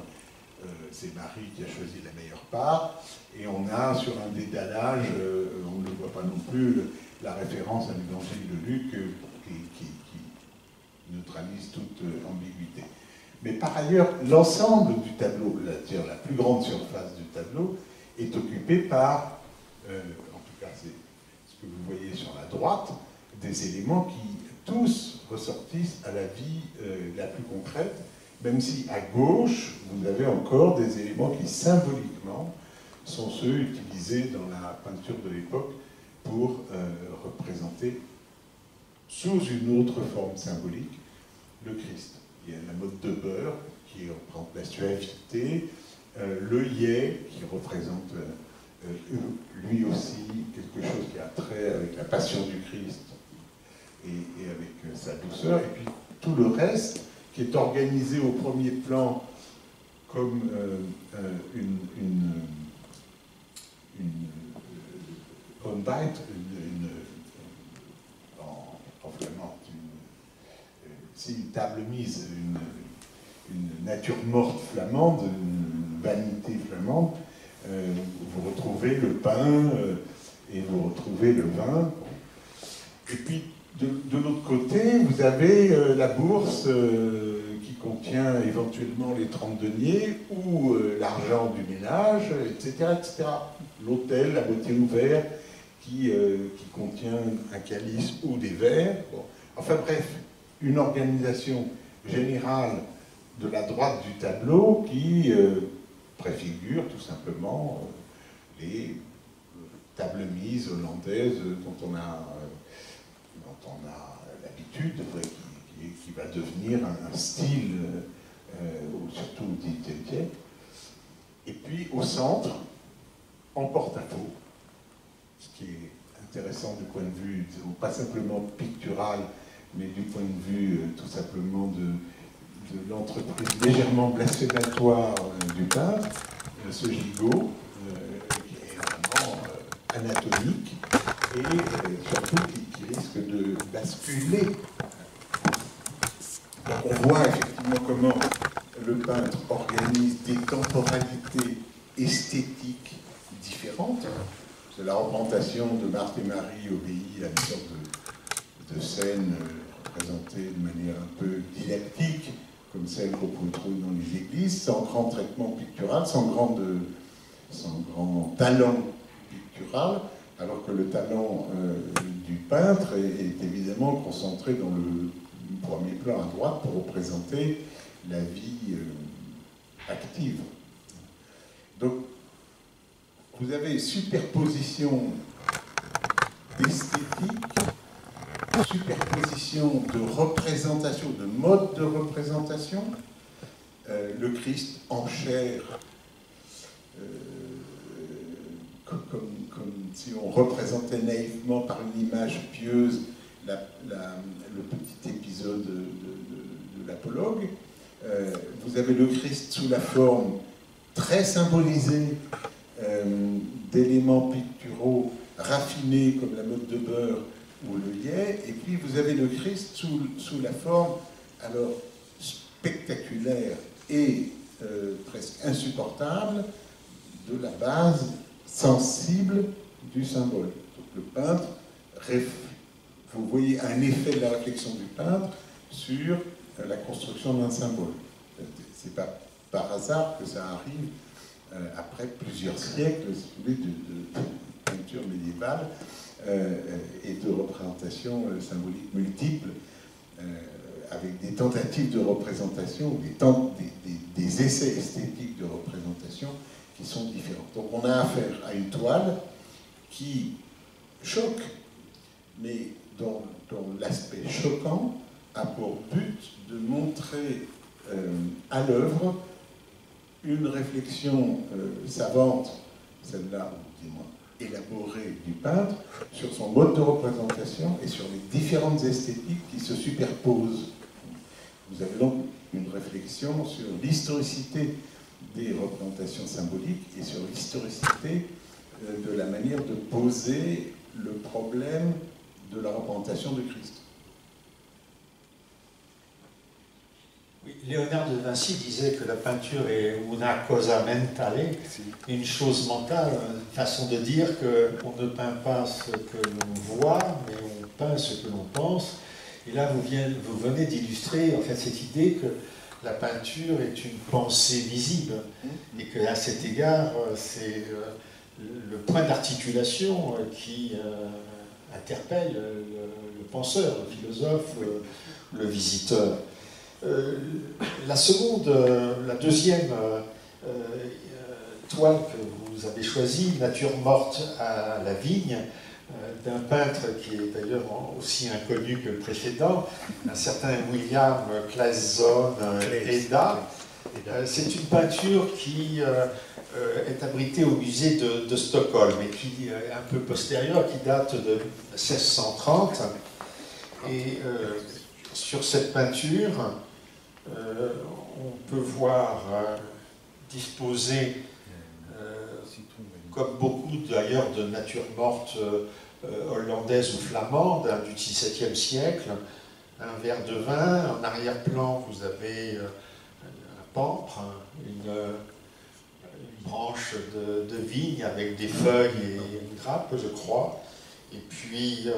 c'est Marie qui a choisi la meilleure part. Et on a sur un dédalage, on ne le voit pas non plus, la référence à l'évangile de Luc qui neutralise toute ambiguïté. Mais par ailleurs, l'ensemble du tableau, la plus grande surface du tableau, est occupée par, en tout cas c'est ce que vous voyez sur la droite, des éléments qui tous ressortissent à la vie la plus concrète, même si à gauche, vous avez encore des éléments qui symboliquement sont ceux utilisés dans la peinture de l'époque pour représenter sous une autre forme symbolique le Christ. Il y a la mode de beurre qui représente la suavité, le hyet qui représente lui aussi quelque chose qui a trait avec la passion du Christ et avec sa douceur, et puis tout le reste qui est organisé au premier plan comme une Onbite, en flamand, une table mise, une nature morte flamande, une vanité flamande. Vous retrouvez le pain et vous retrouvez le vin. Et puis, de l'autre côté, vous avez la bourse qui contient éventuellement les 30 deniers ou l'argent du ménage, etc. etc. L'autel, la bouteille ouverte qui contient un calice ou des verres. Bon. Enfin bref, une organisation générale de la droite du tableau qui préfigure tout simplement les tables mises hollandaises dont on a l'habitude, qui va devenir un style, surtout au XVIIIe. Et puis au centre, en porte-à-faux, ce qui est intéressant du point de vue, pas simplement pictural, mais du point de vue tout simplement de l'entreprise légèrement blasphématoire du peintre, ce gigot, qui est vraiment anatomique, et surtout qui risque de basculer. Donc on voit effectivement comment le peintre organise des temporalités esthétiques différentes. La représentation de Marthe et Marie obéit à une sorte de scène représentée de manière un peu didactique, comme celle qu'on peut trouver dans les églises, sans grand traitement pictural, sans grand talent pictural, alors que le talent du peintre est évidemment concentré dans le premier plan à droite pour représenter la vie active. Donc, vous avez superposition d'esthétique, superposition de représentation, de mode de représentation. Le Christ en chair, comme si on représentait naïvement par une image pieuse le petit épisode de l'apologue. Vous avez le Christ sous la forme très symbolisée d'éléments picturaux raffinés comme la mode de beurre ou le hyet, et puis vous avez le Christ sous la forme alors spectaculaire et presque insupportable de la base sensible du symbole. Donc le peintre vous voyez un effet de la réflexion du peintre sur la construction d'un symbole. C'est pas par hasard que ça arrive après plusieurs siècles, si vous voulez, de peinture médiévale et de représentations symboliques multiples, avec des tentatives de représentation, des essais esthétiques de représentation qui sont différents. Donc on a affaire à une toile qui choque, mais dont l'aspect choquant a pour but de montrer à l'œuvre une réflexion savante, celle-là, du moins élaborée du peintre, sur son mode de représentation et sur les différentes esthétiques qui se superposent. Vous avez donc une réflexion sur l'historicité des représentations symboliques et sur l'historicité de la manière de poser le problème de la représentation de Christ. Oui, Léonard de Vinci disait que la peinture est una cosa mentale, une chose mentale, une façon de dire qu'on ne peint pas ce que l'on voit, mais on peint ce que l'on pense. Et là, vous venez d'illustrer en fait cette idée que la peinture est une pensée visible, et qu'à cet égard, c'est le point d'articulation qui interpelle le penseur, le philosophe, le visiteur. La deuxième toile que vous avez choisie, Nature morte à la vigne, d'un peintre qui est d'ailleurs aussi inconnu que le précédent, un certain William Clayson Eda. C'est une peinture qui est abritée au musée de Stockholm et qui est un peu postérieure, qui date de 1630. Et sur cette peinture, on peut voir disposer, comme beaucoup d'ailleurs de natures mortes hollandaises ou flamandes du XVIIe siècle, un verre de vin. En arrière-plan, vous avez un pampre, une branche de vigne avec des feuilles et une grappe, je crois, et puis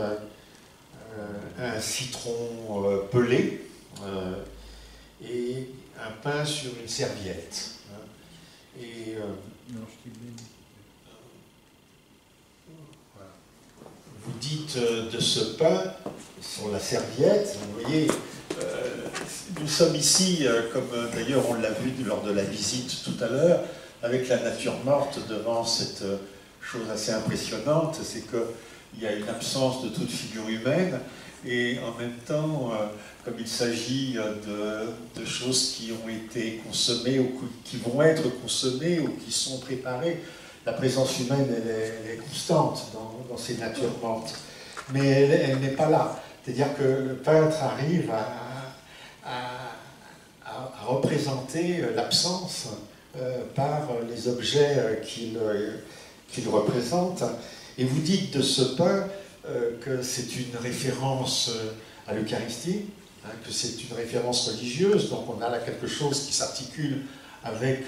un citron pelé et un pain sur une serviette. Et vous dites de ce pain sur la serviette, vous voyez, nous sommes ici, comme d'ailleurs on l'a vu lors de la visite tout à l'heure, avec la nature morte devant cette chose assez impressionnante, c'est qu'il y a une absence de toute figure humaine, et en même temps, comme il s'agit de choses qui ont été consommées ou qui vont être consommées ou qui sont préparées, la présence humaine elle est constante dans ces natures mortes, mais elle n'est pas là. C'est-à-dire que le peintre arrive à représenter l'absence par les objets qu'il représente. Et vous dites de ce pain que c'est une référence à l'Eucharistie, que c'est une référence religieuse, donc on a là quelque chose qui s'articule avec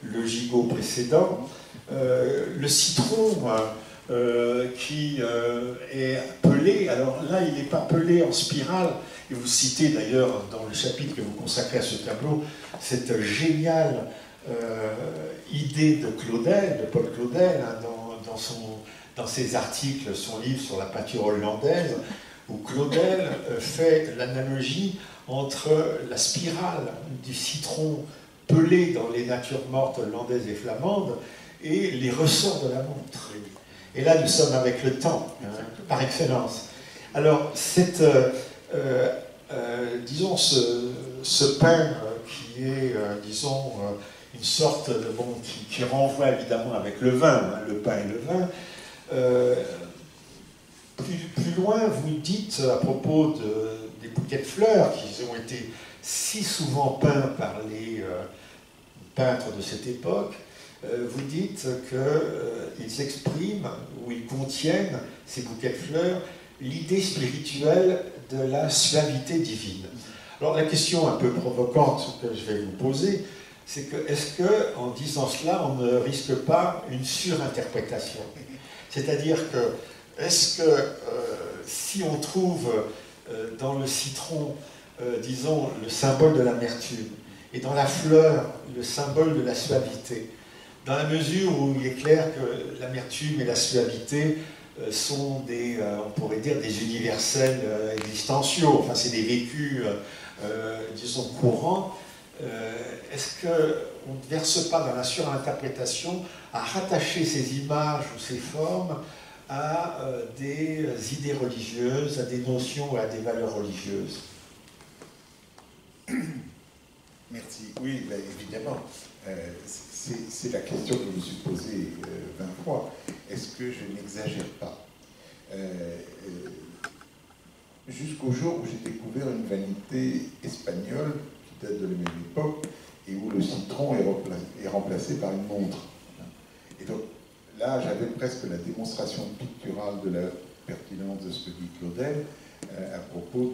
le gigot précédent. Le citron qui est pelé, alors là il n'est pas pelé en spirale, et vous citez d'ailleurs dans le chapitre que vous consacrez à ce tableau cette géniale idée de Claudel, de Paul Claudel, dans ses articles, son livre sur la peinture hollandaise, où Claudel fait l'analogie entre la spirale du citron pelé dans les natures mortes hollandaises et flamandes et les ressorts de la montre. Et là, nous sommes avec le temps, par excellence. Alors, disons, ce pain qui est, disons, une sorte de... Bon, qui renvoie évidemment avec le vin, le pain et le vin. Plus loin, vous dites à propos des bouquets de fleurs qui ont été si souvent peints par les peintres de cette époque, vous dites qu'ils expriment ou ils contiennent, ces bouquets de fleurs, l'idée spirituelle de la suavité divine. Alors la question un peu provocante que je vais vous poser, c'est que est-ce qu'en disant cela, on ne risque pas une surinterprétation? C'est-à-dire que est-ce que si on trouve dans le citron, disons, le symbole de l'amertume, et dans la fleur, le symbole de la suavité, dans la mesure où il est clair que l'amertume et la suavité sont des, on pourrait dire, des universels existentiaux, enfin c'est des vécus, disons, courants, est-ce qu'on ne verse pas dans la surinterprétation à rattacher ces images ou ces formes à des idées religieuses, à des notions ou à des valeurs religieuses? Merci. Oui, ben, évidemment. C'est la question que je me suis posée 20 fois. Est-ce que je n'exagère pas? Jusqu'au jour où j'ai découvert une vanité espagnole qui date de la même époque et où le citron est remplacé par une montre. Et donc là, j'avais presque la démonstration picturale de la pertinence de ce que dit Claudel à propos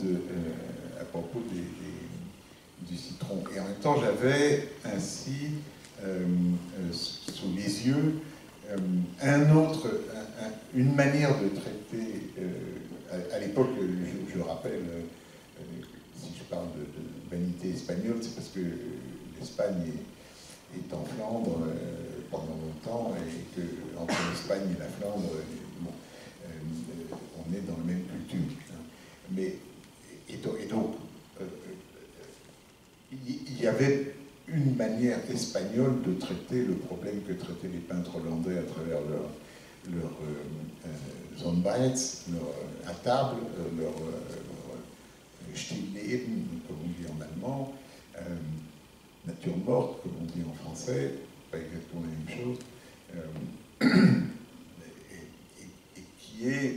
du citron. Et en même temps, j'avais ainsi sous les yeux une manière de traiter, à l'époque, je rappelle, si je parle de vanité espagnole, c'est parce que l'Espagne est en Flandre pendant longtemps, et qu'entre l'Espagne et la Flandre, on est dans la même culture. Et donc, il y avait une manière espagnole de traiter le problème que traitaient les peintres hollandais à travers leur Zonbeits, à table, leur Stillleben, comme on dit en allemand, nature morte, comme on dit en français, pas exactement la même chose, et qui est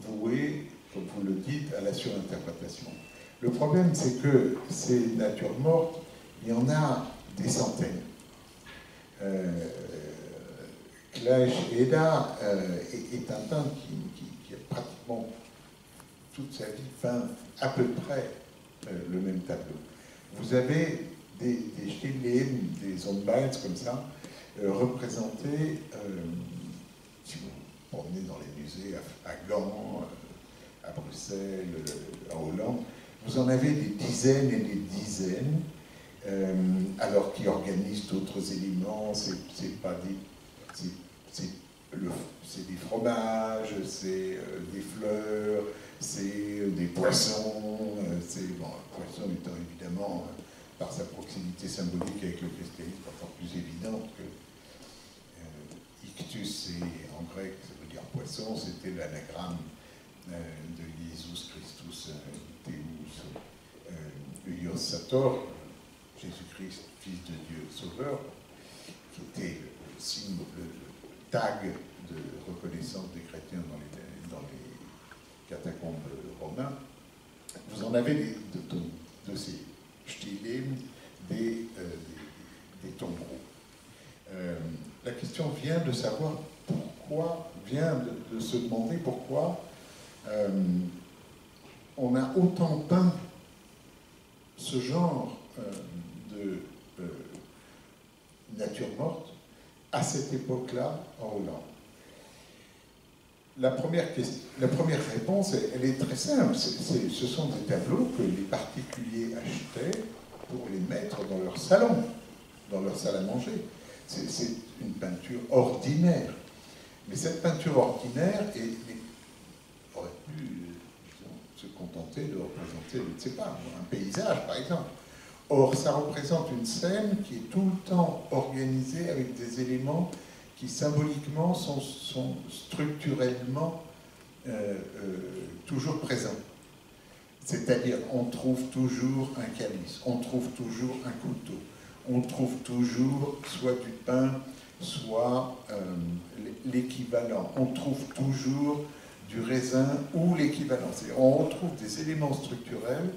voué, comme vous le dites, à la surinterprétation. Le problème, c'est que ces natures mortes, il y en a des centaines. Claes Heda est un peintre qui a pratiquement toute sa vie peint à peu près le même tableau. Vous avez des Stillleben, des Zonbeits comme ça, représentés, si vous promenez dans les musées à Gand, à Bruxelles, en Hollande, vous en avez des dizaines et des dizaines, alors qu'ils organisent d'autres éléments, c'est pas des... C'est des fromages, c'est des fleurs, c'est des poissons, bon, le poisson étant évidemment, par sa proximité symbolique avec le christianisme, encore plus évidente que ictus, et en grec, ça veut dire poisson, c'était l'anagramme de Jesus Christus Theus Huios Sator, Jésus-Christ, fils de Dieu sauveur, qui était le signe, le tag de reconnaissance des chrétiens dans les catacombes romains. Vous en avez de ces Stillleben, des tombereaux. La question vient de savoir pourquoi, vient de se demander pourquoi on a autant peint ce genre de nature morte à cette époque-là en Hollande. La première réponse, elle est très simple. Ce sont des tableaux que les particuliers achetaient pour les mettre dans leur salon, dans leur salle à manger. C'est une peinture ordinaire. Mais cette peinture ordinaire aurait pu se contenter de représenter, je ne sais pas, un paysage par exemple. Or, ça représente une scène qui est tout le temps organisée avec des éléments qui symboliquement sont structurellement toujours présents. C'est-à-dire, on trouve toujours un calice, on trouve toujours un couteau, on trouve toujours soit du pain, soit l'équivalent, on trouve toujours du raisin ou l'équivalent. On retrouve des éléments structurels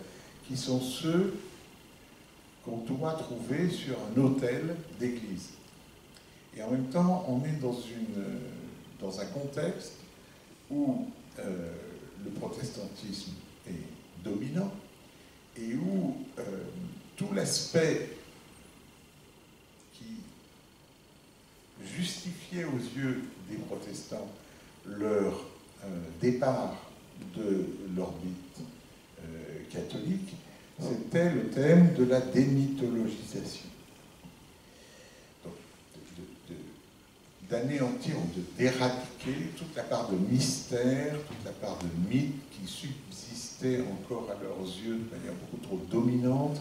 qui sont ceux qu'on doit trouver sur un autel d'église. Et en même temps, on est dans un contexte où le protestantisme est dominant et où tout l'aspect qui justifiait justifiait aux yeux des protestants leur départ de l'orbite catholique, c'était le thème de la démythologisation. D'anéantir ou d'éradiquer toute la part de mystère, toute la part de mythe qui subsistait encore à leurs yeux de manière beaucoup trop dominante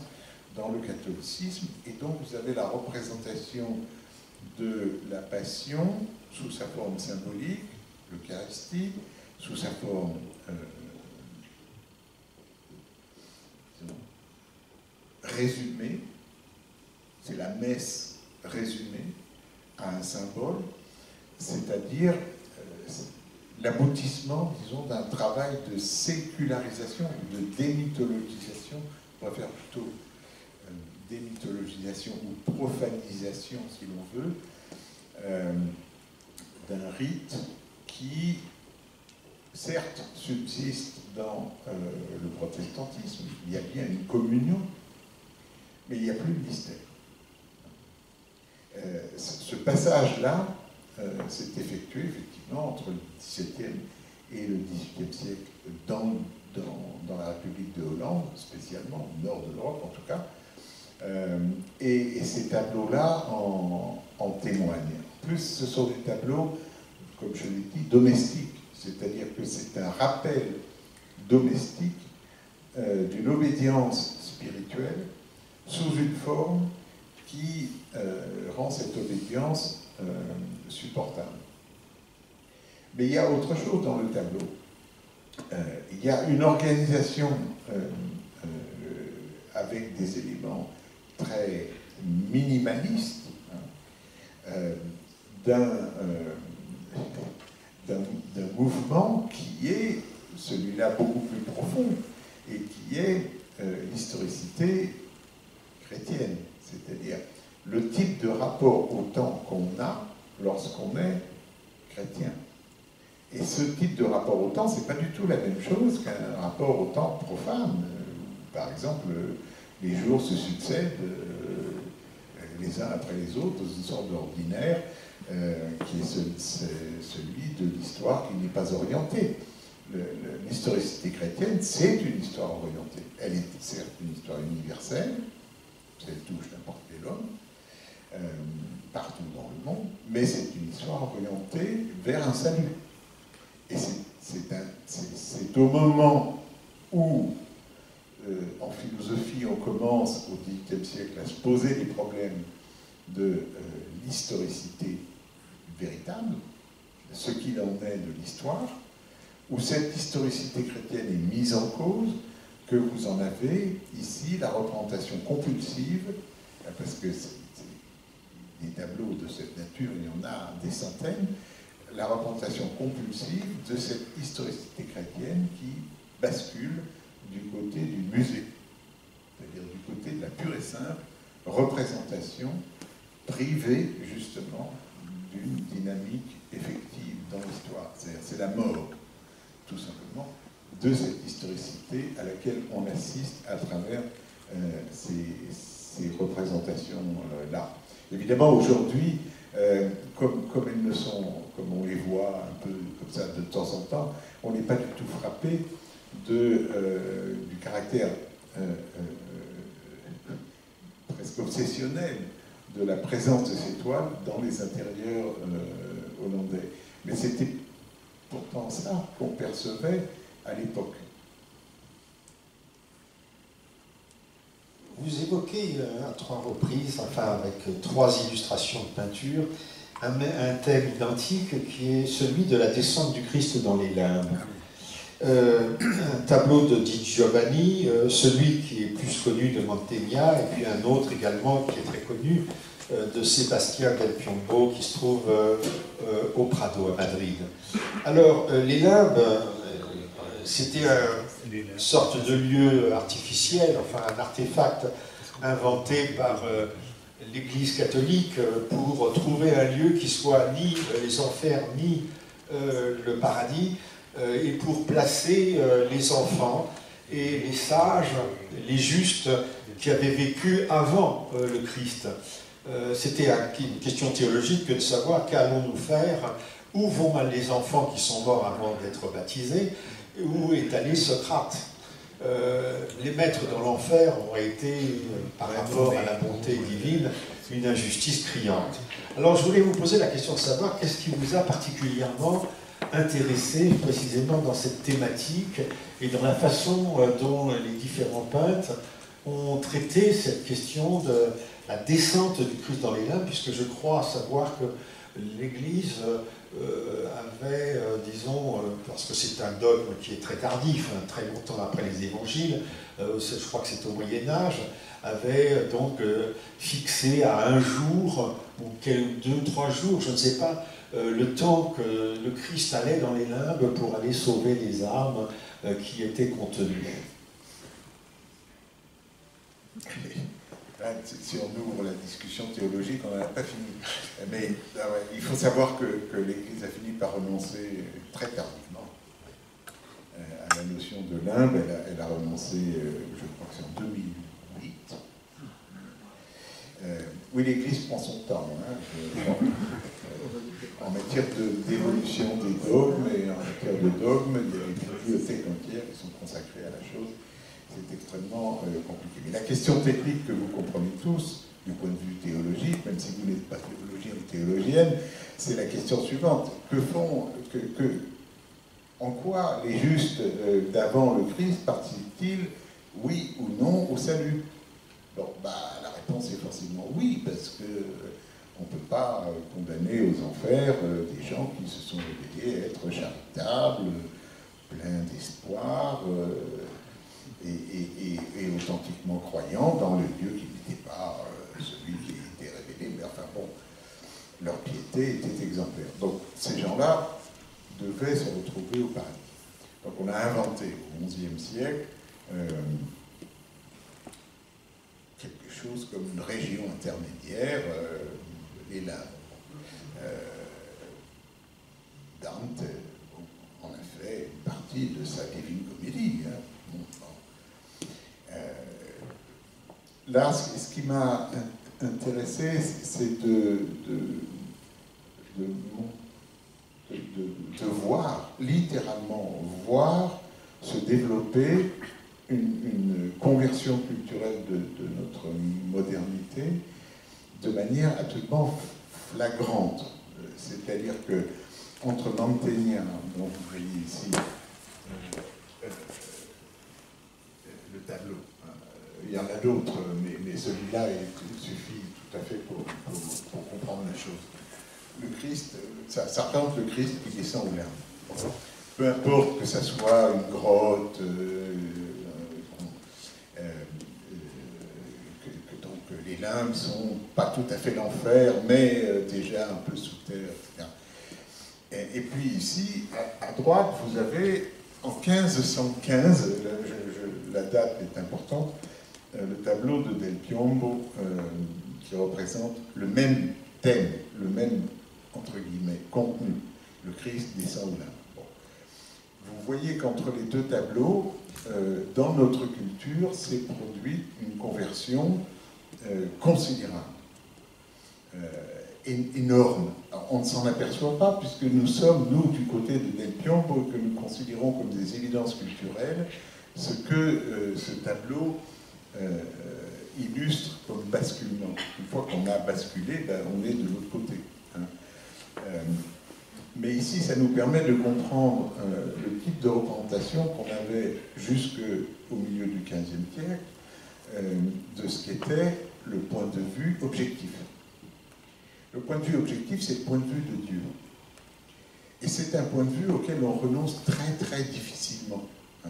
dans le catholicisme. Et donc vous avez la représentation de la passion sous sa forme symbolique, l'Eucharistie, sous sa forme résumée, c'est la messe résumée à un symbole, c'est-à-dire l'aboutissement, disons, d'un travail de sécularisation, de démythologisation, on va faire plutôt démythologisation ou profanisation, si l'on veut, d'un rite qui, certes, subsiste dans le protestantisme, il y a bien une communion, mais il n'y a plus de mystère. Ce passage-là s'est effectué effectivement entre le XVIIe et le XVIIIe siècle dans la République de Hollande, spécialement, au nord de l'Europe en tout cas, et ces tableaux-là en témoignent. En plus, ce sont des tableaux, comme je l'ai dit, domestiques, c'est-à-dire que c'est un rappel domestique d'une obédience spirituelle sous une forme qui rend cette obédience supportable. Mais il y a autre chose dans le tableau. Il y a une organisation avec des éléments très minimalistes d'un mouvement qui est celui-là beaucoup plus profond et qui est l'historicité chrétienne, c'est-à-dire le type de rapport au temps qu'on a lorsqu'on est chrétien. Et ce type de rapport au temps, c'est pas du tout la même chose qu'un rapport au temps profane. Par exemple, les jours se succèdent les uns après les autres dans une sorte d'ordinaire qui est celui de l'histoire qui n'est pas orientée. L'historicité chrétienne, c'est une histoire orientée. Elle est certes une histoire universelle, elle touche n'importe quel homme, partout dans le monde, mais c'est une histoire orientée vers un salut. Et c'est au moment où, en philosophie, on commence au XVIIIe siècle à se poser les problèmes de l'historicité véritable, ce qu'il en est de l'histoire, où cette historicité chrétienne est mise en cause, que vous en avez ici la représentation compulsive, parce que des tableaux de cette nature, il y en a des centaines, la représentation compulsive de cette historicité chrétienne qui bascule du côté du musée, c'est-à-dire du côté de la pure et simple représentation privée, justement, d'une dynamique effective dans l'histoire. C'est la mort, tout simplement, de cette historicité à laquelle on assiste à travers ces représentations-là. Évidemment, aujourd'hui, comme elles ne sont, comme on les voit un peu comme ça de temps en temps, on n'est pas du tout frappé du caractère presque obsessionnel de la présence de ces toiles dans les intérieurs hollandais. Mais c'était pourtant ça qu'on percevait à l'époque. Vous évoquez à 3 reprises, enfin avec 3 illustrations de peinture, un thème identique qui est celui de la descente du Christ dans les limbes. Un tableau de Di Giovanni, celui qui est plus connu de Mantegna, et puis un autre également qui est très connu, de Sébastien del Piombo, qui se trouve au Prado, à Madrid. Alors, les limbes, c'était une sorte de lieu artificiel, enfin un artefact inventé par l'Église catholique pour trouver un lieu qui soit ni les enfers, ni le paradis, et pour placer les enfants et les sages, les justes qui avaient vécu avant le Christ. c'était une question théologique que de savoir qu'allons-nous faire, où vont les enfants qui sont morts avant d'être baptisés, où est allé Socrate. Les mettre dans l'enfer auraient été, par rapport à la bonté divine, une injustice criante. Alors je voulais vous poser la question de savoir qu'est-ce qui vous a particulièrement intéressé précisément dans cette thématique et dans la façon dont les différents peintres ont traité cette question de la descente du Christ dans les limbes, puisque je crois savoir que l'Église avait, disons, parce que c'est un dogme qui est très tardif, hein, très longtemps après les évangiles, je crois que c'est au Moyen-Âge, avait donc fixé à un jour, ou 2 ou 3 jours, je ne sais pas, le temps que le Christ allait dans les limbes pour aller sauver les âmes qui étaient contenues. Si on ouvre la discussion théologique, on n'en a pas fini. Mais il faut savoir que l'Église a fini par renoncer très tardivement à la notion de limbe. Elle a renoncé, je crois que c'est en 2008. Oui, l'Église prend son temps. En matière d'évolution des dogmes et en matière de dogmes, il y a des bibliothèques entières qui sont consacrées à la chose. C'est extrêmement compliqué. Mais la question technique que vous comprenez tous, du point de vue théologique, même si vous n'êtes pas théologien ou théologienne, c'est la question suivante. En quoi les justes d'avant le Christ participent-ils, oui ou non, au salut? Alors, la réponse est forcément oui, parce que on ne peut pas condamner aux enfers des gens qui se sont révélés être charitables, pleins d'espoir, et authentiquement croyants dans le Dieu qui n'était pas celui qui était révélé, mais enfin bon, leur piété était exemplaire. Donc ces gens-là devaient se retrouver au paradis. Donc on a inventé au XIe siècle quelque chose comme une région intermédiaire, les limbes. Dante en a fait une partie de sa Divine Comédie. Là, ce qui m'a intéressé, c'est de voir, littéralement voir, se développer une conversion culturelle de notre modernité de manière absolument flagrante. C'est-à-dire que entre Mantegna, dont vous voyez ici le tableau, il y en a d'autres, mais celui-là suffit tout à fait pour comprendre la chose. Le Christ, ça représente le Christ qui descend aux limbes. Peu importe que ça soit une grotte, donc les limbes sont pas tout à fait l'enfer, mais déjà un peu sous terre, etc. Et puis ici, à droite, vous avez en 1515, la date est importante, le tableau de Del Piombo qui représente le même thème, le même, entre guillemets, contenu. Le Christ descend aux limbes. Bon. Vous voyez qu'entre les deux tableaux, dans notre culture, s'est produite une conversion considérable, énorme. Alors, on ne s'en aperçoit pas puisque nous sommes, nous, du côté de Del Piombo, que nous considérons comme des évidences culturelles, ce que ce tableau illustre comme basculement. Une fois qu'on a basculé, on est de l'autre côté. Hein. Mais ici, ça nous permet de comprendre le type de représentation qu'on avait jusqu'au milieu du XVe siècle de ce qu'était le point de vue objectif. Le point de vue objectif, c'est le point de vue de Dieu. Et c'est un point de vue auquel on renonce très très difficilement. Hein,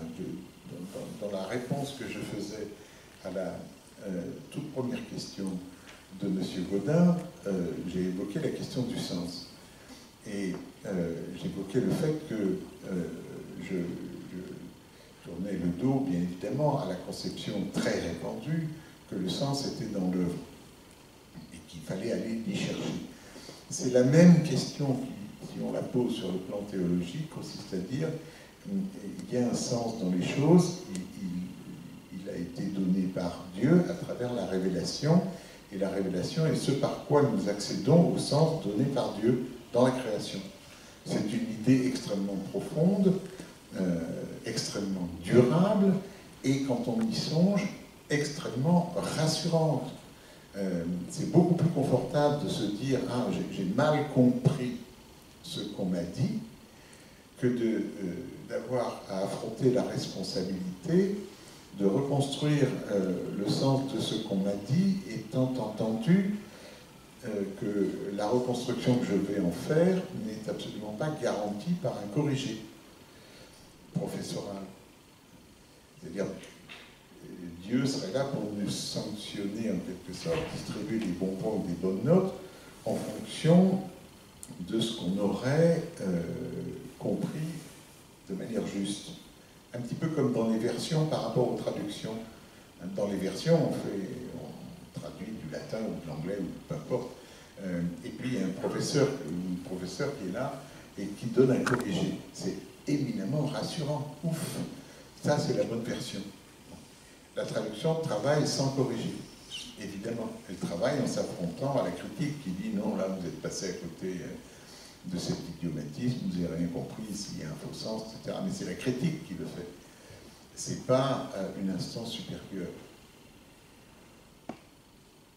dans la réponse que je faisais à la toute première question de M. Gaudin, j'ai évoqué la question du sens. Et j'évoquais le fait que je tournais le dos, bien évidemment, à la conception très répandue que le sens était dans l'œuvre et qu'il fallait aller l'y chercher. C'est la même question qui, si on la pose sur le plan théologique, consiste à dire il y a un sens dans les choses, il a été donné par Dieu à travers la révélation, et la révélation est ce par quoi nous accédons au sens donné par Dieu dans la création. C'est une idée extrêmement profonde, extrêmement durable, et quand on y songe, extrêmement rassurante. C'est beaucoup plus confortable de se dire « Ah, j'ai mal compris ce qu'on m'a dit », que d'avoir à affronter la responsabilité de reconstruire le sens de ce qu'on m'a dit, étant entendu que la reconstruction que je vais en faire n'est absolument pas garantie par un corrigé professoral. C'est-à-dire, Dieu serait là pour nous sanctionner en quelque sorte, distribuer des bons points ou des bonnes notes en fonction de ce qu'on aurait compris de manière juste. Un petit peu comme dans les versions par rapport aux traductions. Dans les versions, on traduit du latin ou de l'anglais, ou peu importe. Et puis, il y a un professeur ou une professeure qui est là et qui donne un corrigé. C'est éminemment rassurant. Ouf! Ça, c'est la bonne version. La traduction travaille sans corriger. Évidemment, elle travaille en s'affrontant à la critique qui dit non, là, vous êtes passé à côté de cet idiomatisme, vous n'avez rien compris, s'il y a un faux sens, etc. Mais c'est la critique qui le fait. C'est pas une instance supérieure.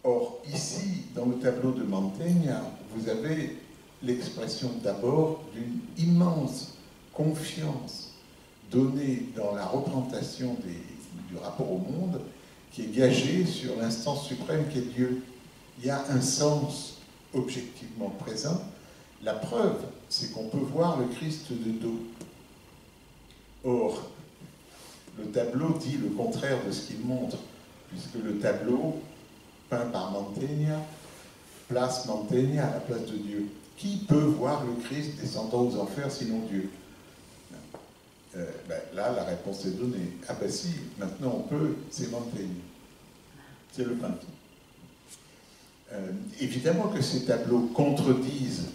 Or, ici, dans le tableau de Mantegna, vous avez l'expression d'abord d'une immense confiance donnée dans la représentation du rapport au monde qui est gagée sur l'instance suprême qui est Dieu. Il y a un sens objectivement présent. La preuve, c'est qu'on peut voir le Christ de dos. Or, le tableau dit le contraire de ce qu'il montre, puisque le tableau, peint par Mantegna, place Mantegna à la place de Dieu. Qui peut voir le Christ descendant aux enfers sinon Dieu? Là, la réponse est donnée. Ah ben si, maintenant on peut, c'est Mantegna. C'est le peintre. Évidemment que ces tableaux contredisent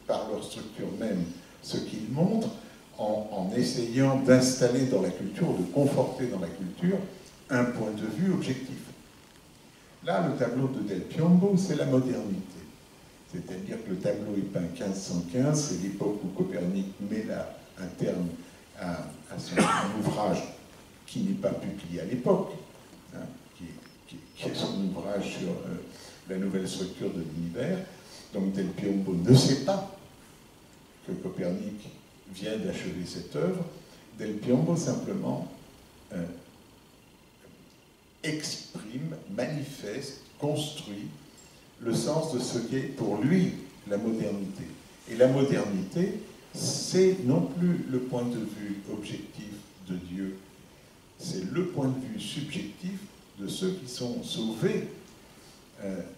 par leur structure même ce qu'ils montrent, en essayant d'installer dans la culture, de conforter dans la culture, un point de vue objectif. Là, le tableau de Del Piombo, c'est la modernité. C'est-à-dire que le tableau est peint 1515, c'est l'époque où Copernic met là un terme à son ouvrage qui n'est pas publié à l'époque, hein, qui est son ouvrage sur la nouvelle structure de l'univers. Donc Del Piombo ne sait pas que Copernic vient d'achever cette œuvre. Del Piombo simplement exprime, manifeste, construit le sens de ce qu'est pour lui la modernité. Et la modernité, c'est non plus le point de vue objectif de Dieu, c'est le point de vue subjectif de ceux qui sont sauvés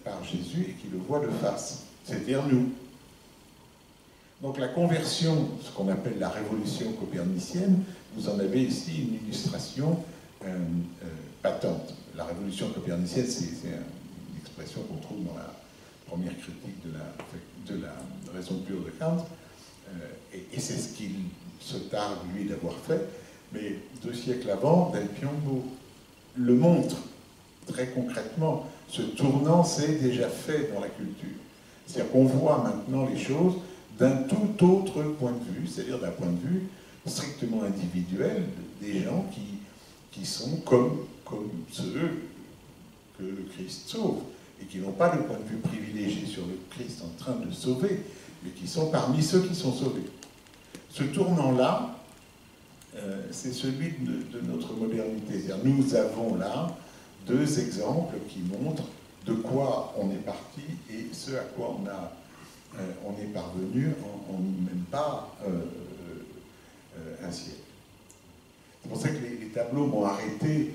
par Jésus et qui le voient de face, c'est-à-dire nous. Donc la conversion, ce qu'on appelle la révolution copernicienne, vous en avez ici une illustration patente. La révolution copernicienne, c'est une expression qu'on trouve dans la première critique de la raison pure de Kant, et c'est ce qu'il se targue, lui, d'avoir fait. Mais 2 siècles avant, Del Piombo le montre très concrètement. Ce tournant s'est déjà fait dans la culture. C'est-à-dire qu'on voit maintenant les choses d'un tout autre point de vue, c'est-à-dire d'un point de vue strictement individuel, des gens qui sont comme ceux que le Christ sauve, et qui n'ont pas le point de vue privilégié sur le Christ en train de sauver, mais qui sont parmi ceux qui sont sauvés. Ce tournant-là, c'est celui de notre modernité. C'est-à-dire, nous avons là 2 exemples qui montrent de quoi on est parti et ce à quoi on est parvenu en même pas un siècle. C'est pour ça que les tableaux m'ont arrêté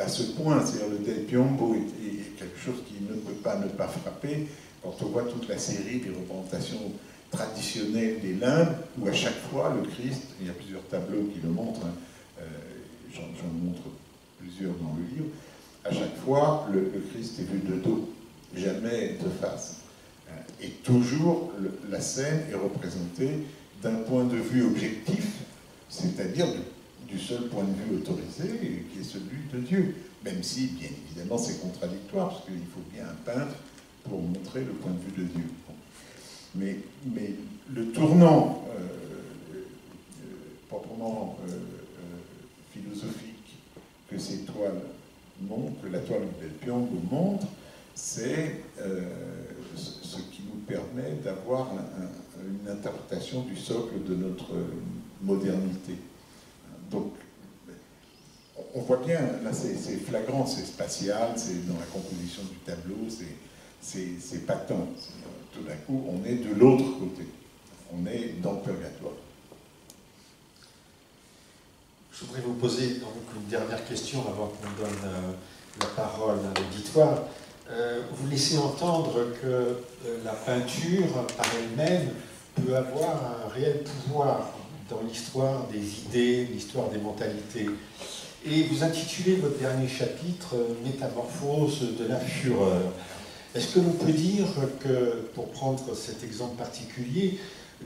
à ce point. C'est-à-dire, le Del Piombo est quelque chose qui ne peut pas ne pas frapper quand on voit toute la série des représentations traditionnelles des limbes, où à chaque fois le Christ, il y a plusieurs tableaux qui le montrent, hein, j'en montre plusieurs dans le livre, à chaque fois le Christ est vu de dos, jamais de face. Et toujours la scène est représentée d'un point de vue objectif, c'est-à-dire du du seul point de vue autorisé, qui est celui de Dieu. Même si, bien évidemment, c'est contradictoire, parce qu'il faut bien un peintre pour montrer le point de vue de Dieu. Mais le tournant proprement philosophique que ces toiles montrent, que la toile de Del Piombo montre, c'est ce qui nous permet d'avoir une interprétation du socle de notre modernité. Donc, on voit bien, là c'est flagrant, c'est spatial, c'est dans la composition du tableau, c'est patent. Tout d'un coup, on est de l'autre côté. On est dans le purgatoire. Je voudrais vous poser donc une dernière question avant qu'on donne la parole à l'auditoire. Vous laissez entendre que la peinture, par elle-même, peut avoir un réel pouvoir dans l'histoire des idées, l'histoire des mentalités. Et vous intitulez votre dernier chapitre « Métamorphose de la fureur ». Est-ce que l'on peut dire que, pour prendre cet exemple particulier,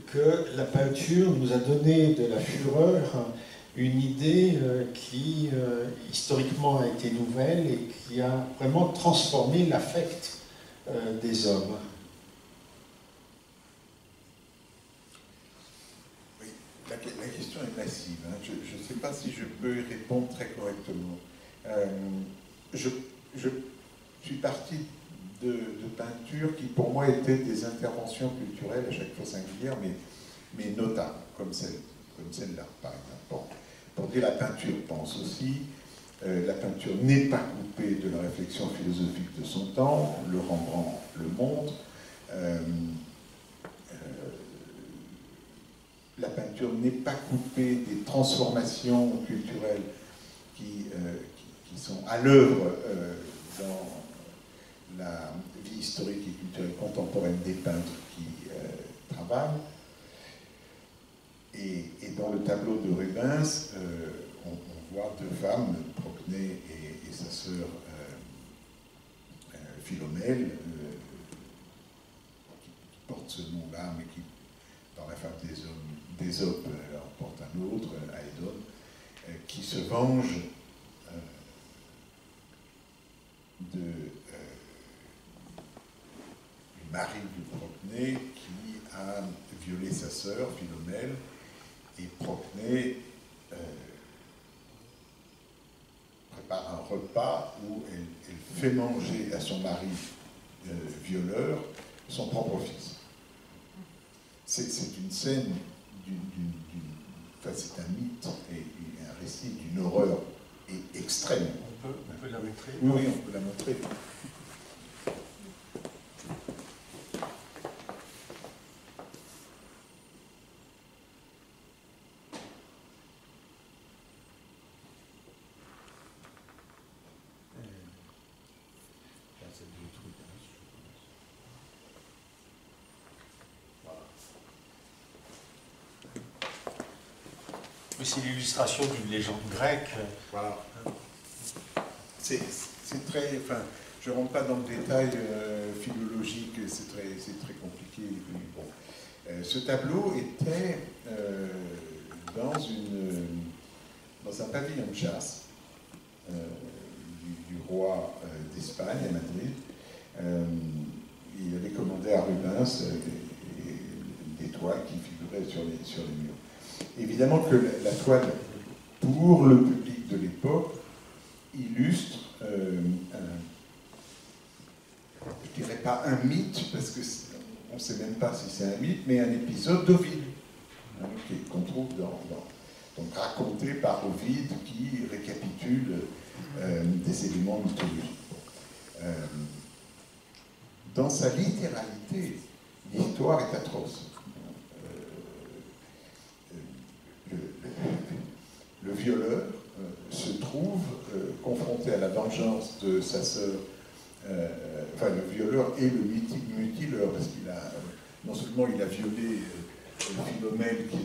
que la peinture nous a donné de la fureur une idée qui, historiquement, a été nouvelle et qui a vraiment transformé l'affect des hommes? Oui, la question est massive. Hein. Je ne sais pas si je peux y répondre très correctement. Je suis parti de peintures qui, pour moi, étaient des interventions culturelles, à chaque fois singulières, mais notables, comme celle-là, par exemple. Bon. Pour dire la peinture pense aussi, la peinture n'est pas coupée de la réflexion philosophique de son temps, le Rembrandt le montre. La peinture n'est pas coupée des transformations culturelles qui sont à l'œuvre dans la vie historique et culturelle contemporaine des peintres qui travaillent. Et dans le tableau de Rubens, on voit deux femmes, Procné et sa sœur Philomèle, qui portent ce nom-là, mais qui, dans la femme d'Ésope, en porte un autre, Aédon, qui se vengent du mari de Procné qui a violé sa sœur, Philomèle, et Procné prépare un repas où elle fait manger à son mari violeur son propre fils. C'est une scène, enfin, c'est un mythe et un récit d'une horreur extrême. On peut la montrer? Oui, on peut la montrer. C'est l'illustration d'une légende grecque. Voilà. C'est très... Enfin, je ne rentre pas dans le détail philologique, c'est très compliqué. Bon. Ce tableau était dans un pavillon de chasse du roi d'Espagne à Madrid. Il avait commandé à Rubens des toiles qui figuraient sur les murs. Évidemment que la toile, pour le public de l'époque, illustre, je dirais pas un mythe, parce qu'on ne sait même pas si c'est un mythe, mais un épisode d'Ovide, hein, qu'on trouve donc raconté par Ovide, qui récapitule des éléments mythologiques. Dans sa littéralité, l'histoire est atroce. Le violeur se trouve confronté à la vengeance de sa sœur, enfin le violeur et le mutileur, parce qu'il a, non seulement il a violé Philomèle qui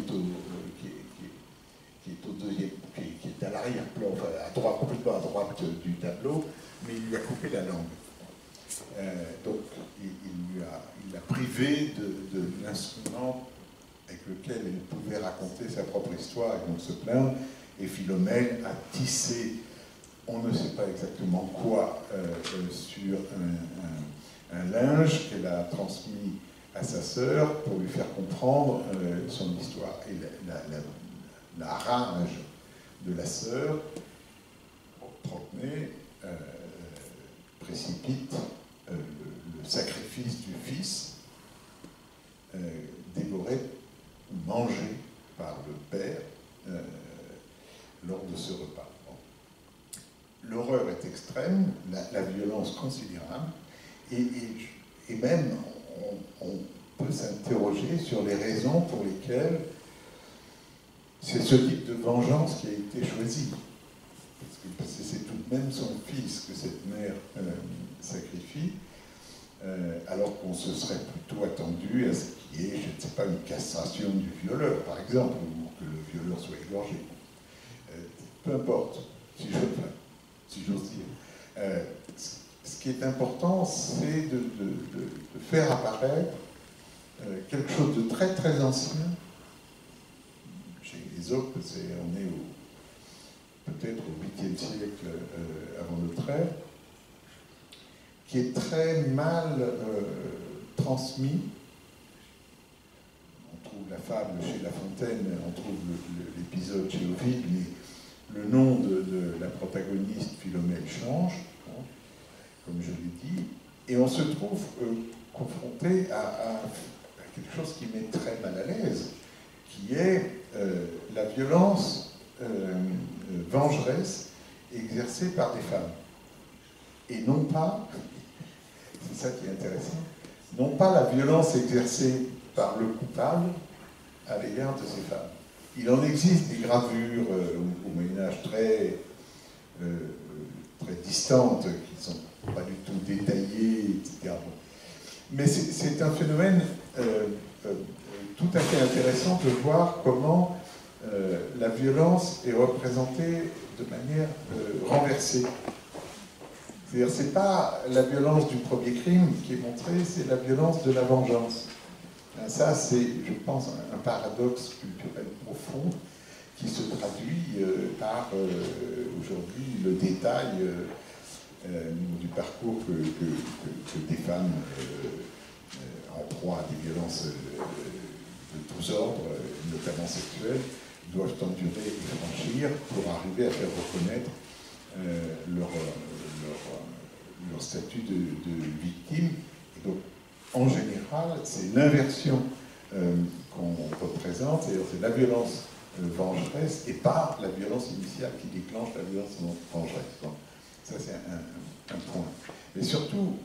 est à l'arrière-plan, enfin à droite, complètement à droite du tableau, mais il lui a coupé la langue. Donc il l'a privé de l'instrument avec lequel elle pouvait raconter sa propre histoire et donc se plaindre. et Philomèle a tissé, on ne sait pas exactement quoi, sur un linge qu'elle a transmis à sa sœur pour lui faire comprendre son histoire. Et la rage de la sœur, Trentenay, précipite le sacrifice du fils, dévoré ou mangé par le père lors de ce repas. Bon. L'horreur est extrême, la violence considérable, et même on peut s'interroger sur les raisons pour lesquelles c'est ce type de vengeance qui a été choisi. Parce que c'est tout de même son fils que cette mère sacrifie, alors qu'on se serait plutôt attendu à ce qu'il y ait, je ne sais pas, une castration du violeur, par exemple, ou que le violeur soit égorgé. Peu importe, si j'ose dire. Ce qui est important, c'est de faire apparaître quelque chose de très très ancien. Chez Ésope, on est peut-être au 8e siècle avant notre ère, qui est très mal transmis. On trouve la fable chez La Fontaine, on trouve l'épisode chez Ovide, mais le nom de la protagoniste, Philomèle, change, hein, comme je l'ai dit, et on se trouve confronté à quelque chose qui met très mal à l'aise, qui est la violence vengeresse exercée par des femmes. Et non pas, c'est ça qui est intéressant, non pas la violence exercée par le coupable à l'égard de ces femmes. Il en existe des gravures au Moyen-Âge très distantes, qui ne sont pas du tout détaillées, etc. Mais c'est un phénomène tout à fait intéressant de voir comment la violence est représentée de manière renversée. C'est-à-dire, c'est pas la violence du premier crime qui est montrée, c'est la violence de la vengeance. Ça, c'est, je pense, un paradoxe culturel profond qui se traduit par, aujourd'hui, le détail du parcours que des femmes en proie à des violences de tous ordres, notamment sexuelles, doivent endurer et franchir pour arriver à faire reconnaître leur statut de victime. Et donc, en général, c'est l'inversion qu'on représente, c'est la violence vengeresse et pas la violence initiale qui déclenche la violence vengeresse. Donc, ça, c'est un point. Mais surtout,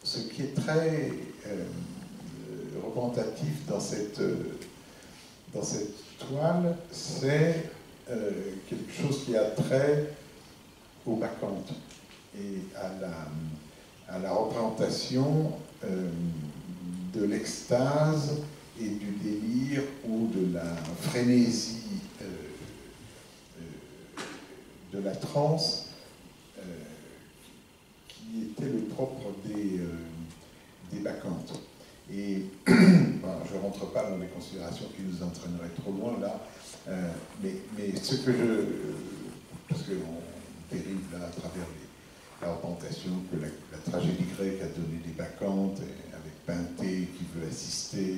ce qui est très représentatif dans cette toile, c'est quelque chose qui a trait aux bacchantes et à la représentation de l'extase et du délire ou de la frénésie de la transe qui était le propre des bacchantes. Et bon, je ne rentre pas dans les considérations qui nous entraîneraient trop loin là, mais ce que parce qu'on dérive là à travers la représentation que la tragédie grecque a donné des bacchantes, avec Pintée qui veut assister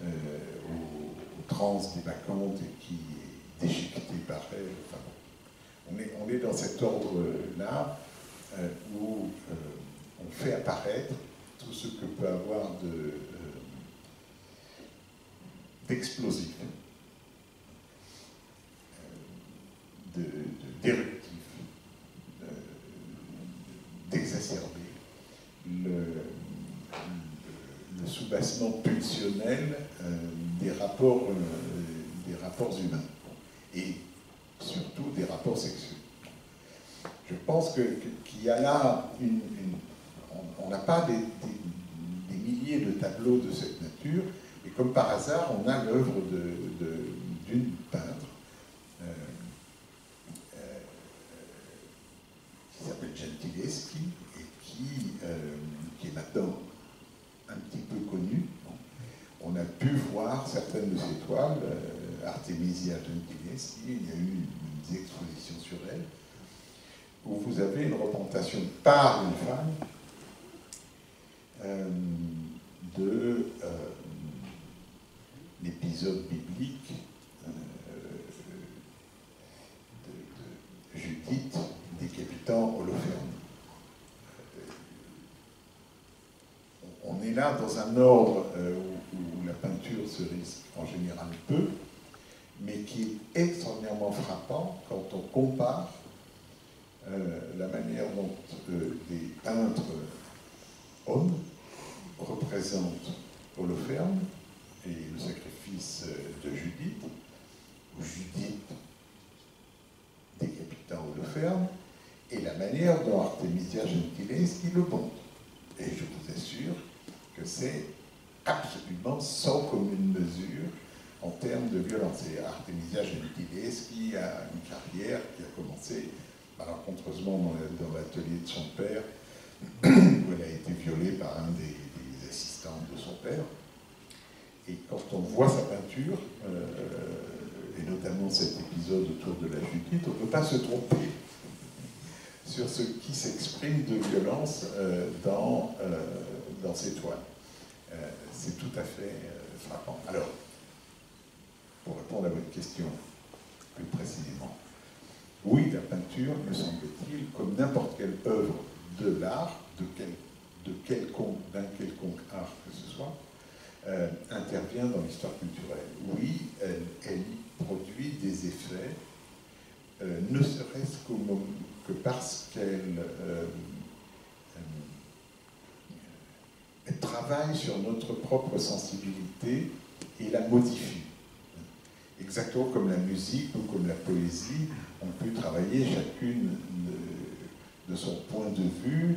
aux trans des bacchantes et qui est déchiqueté par elles. Enfin, on est dans cet ordre-là où on fait apparaître tout ce que peut avoir d'explosif, d'éruptif, d'exacerbé, le soubassement pulsionnel des rapports humains et surtout des rapports sexuels. Je pense qu'il y a là on n'a pas des milliers de tableaux de cette nature, et comme par hasard, on a l'œuvre d'une peintre qui s'appelle Gentileschi et qui est maintenant un petit peu connue. On a pu voir certaines de ses toiles Artemisia Gentileschi, il y a eu des expositions sur elle, où vous avez une représentation par une femme de l'épisode biblique de Judith décapitant Holoferne. On est là dans un ordre où la peinture se risque en général peu, mais qui est extraordinairement frappant quand on compare la manière dont les peintres hommes représentent Holoferne et le sacrifice de Judith, ou Judith décapitant Holoferne, et la manière dont Artemisia Gentileschi le montre. Et je vous assure que c'est absolument sans commune mesure en termes de violence. Et Artemisia Gentileschi a une carrière qui a commencé malencontreusement dans l'atelier de son père, où elle a été violée par un des assistants de son père. Et quand on voit sa peinture, et notamment cet épisode autour de la Judith, on ne peut pas se tromper sur ce qui s'exprime de violence dans ces toiles. C'est tout à fait frappant. Alors, pour répondre à votre question plus précisément, oui, la peinture, me semble-t-il, comme n'importe quelle œuvre de l'art, d'un quelconque art que ce soit, intervient dans l'histoire culturelle. Oui, elle y produit des effets, ne serait-ce que parce qu'elle travaille sur notre propre sensibilité et la modifie. Exactement comme la musique ou comme la poésie, on peut travailler chacune de son point de vue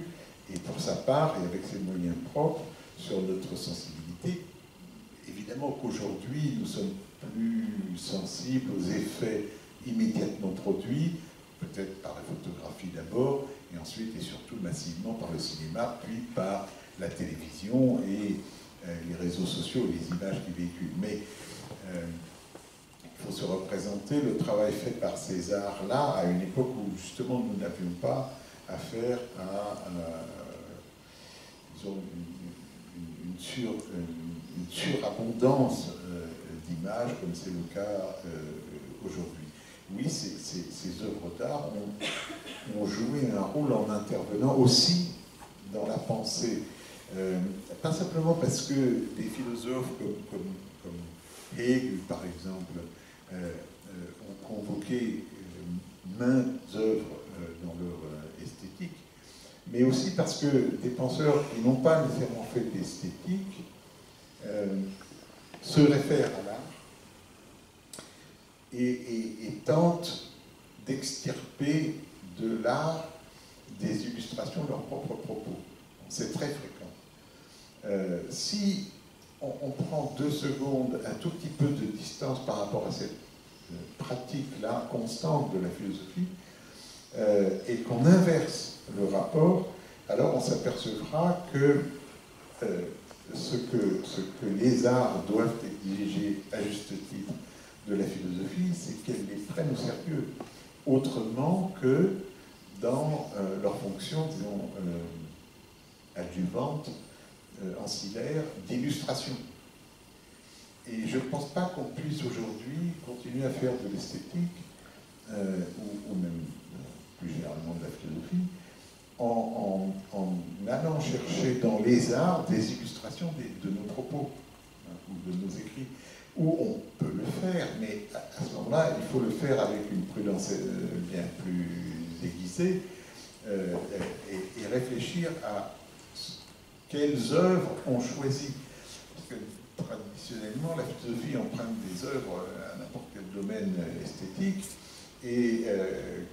et pour sa part et avec ses moyens propres sur notre sensibilité. Évidemment qu'aujourd'hui, nous sommes plus sensibles aux effets immédiatement produits, peut-être par la photographie d'abord, et ensuite et surtout massivement par le cinéma, puis par la télévision et les réseaux sociaux et les images qui véhiculent. Mais il faut se représenter le travail fait par ces arts-là à une époque où justement nous n'avions pas affaire à disons, une surabondance d'images comme c'est le cas aujourd'hui. Oui, ces œuvres d'art ont joué un rôle en intervenant aussi dans la pensée. Pas simplement parce que des philosophes comme Hegel, par exemple, ont convoqué maintes œuvres dans leur esthétique, mais aussi parce que des penseurs qui n'ont pas nécessairement fait d'esthétique se réfèrent à l'art et tentent d'extirper de l'art des illustrations de leurs propres propos. C'est très fréquent. Si on prend 2 secondes, un tout petit peu de distance par rapport à cette pratique-là constante de la philosophie, et qu'on inverse le rapport, alors on s'apercevra que ce que les arts doivent exiger à juste titre de la philosophie, c'est qu'elle les prenne au sérieux, autrement que dans leur fonction, disons, adjuvante, ancillaire, d'illustration. Et je ne pense pas qu'on puisse aujourd'hui continuer à faire de l'esthétique, ou même plus généralement de la philosophie, en allant chercher dans les arts des illustrations de nos propos, ou de nos écrits, où on peut le faire, mais à ce moment-là, il faut le faire avec une prudence bien plus aiguisée, et réfléchir à quelles œuvres on choisit. Parce que traditionnellement, la philosophie emprunte des œuvres à n'importe quel domaine esthétique, et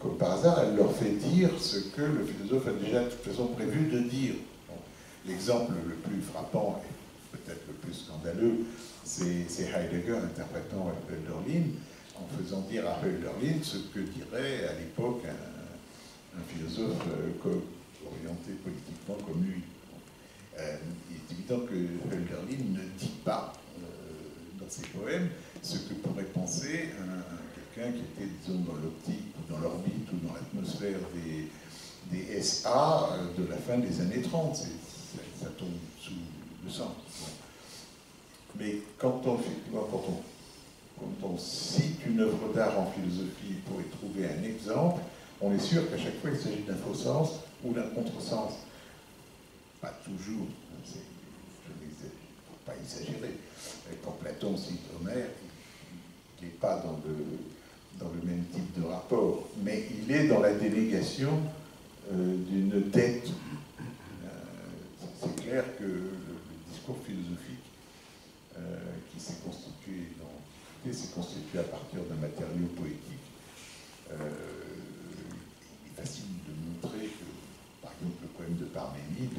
comme par hasard, elle leur fait dire ce que le philosophe a déjà de toute façon prévu de dire. Bon, l'exemple le plus frappant, et peut-être le plus scandaleux, c'est Heidegger interprétant Hölderlin, en faisant dire à Hölderlin ce que dirait à l'époque un philosophe orienté politiquement comme lui. Il est évident que Hölderlin ne dit pas dans de ses poèmes ce que pourrait penser quelqu'un qui était, disons, dans l'optique, ou dans l'orbite, ou dans l'atmosphère des SA de la fin des années 30. Ça tombe sous le sang. Mais quand on cite une œuvre d'art en philosophie pour y trouver un exemple, on est sûr qu'à chaque fois il s'agit d'un faux sens ou d'un contresens. Pas toujours, je ne vais pas exagérer. Quand Platon cite Homère, il n'est pas dans le même type de rapport, mais il est dans la délégation d'une dette. C'est clair que le discours philosophique qui s'est constitué à partir d'un matériau poétique, il est facile de montrer que, par exemple, le poème de Parménide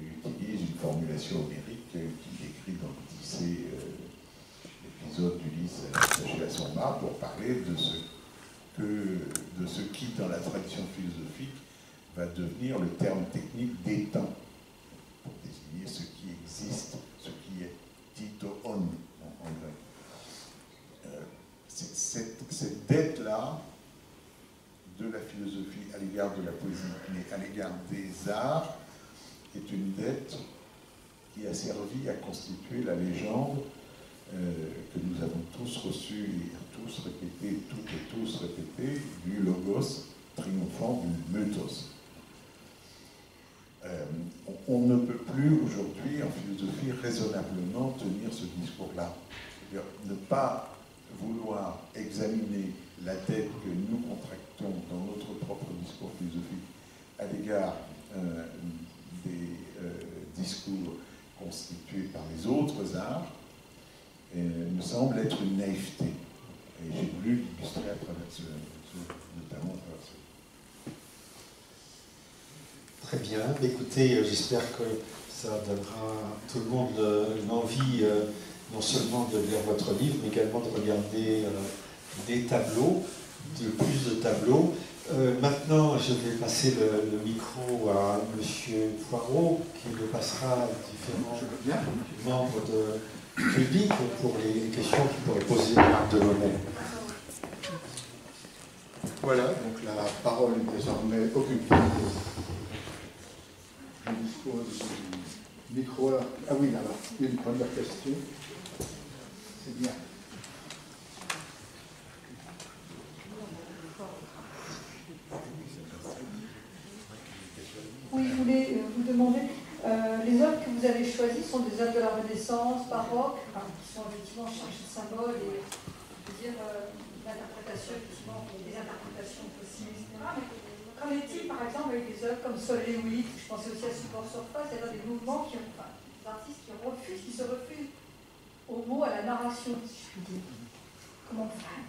utilise une formulation homérique qui décrit dans l'Odyssée l'épisode d'Ulysse attaché à son mât pour parler de ce qui, dans la tradition philosophique, va devenir le terme technique d'étant, pour désigner ce qui existe, ce qui est tito on en grec. Cette dette-là de la philosophie à l'égard de la poésie, mais à l'égard des arts, est une dette qui a servi à constituer la légende que nous avons tous reçue et tous répétée, toutes et tous répétée, du logos triomphant du mythos. On ne peut plus aujourd'hui en philosophie raisonnablement tenir ce discours-là. C'est-à-dire ne pas vouloir examiner la dette que nous contractons dans notre propre discours philosophique à l'égard des discours constitués par les autres arts me semble être une naïveté. Et j'ai voulu l'illustrer à travers notamment à travers Très bien. Écoutez, j'espère que ça donnera à tout le monde l'envie non seulement de lire votre livre, mais également de regarder des tableaux, de plus de tableaux. Maintenant, je vais passer le micro à M. Poirot, qui le passera à différents membres du public pour les questions qu'il pourrait poser à Marc Delaunay. Voilà, donc la parole est désormais occupée. Je dispose du micro là. Ah oui, là-bas. Une première question. C'est bien. Oui, je voulais vous demander, les œuvres que vous avez choisies sont des œuvres de la Renaissance, baroque, qui sont effectivement chargées de symboles et, je veux dire, l'interprétation, effectivement, des interprétations possibles, etc. Mais qu'en est-il, par exemple, avec des œuvres comme Sol et Huit, je pensais aussi à Support Surface, c'est-à-dire des mouvements des artistes qui se refusent aux mots, à la narration, si je puis dire. Comment on fait?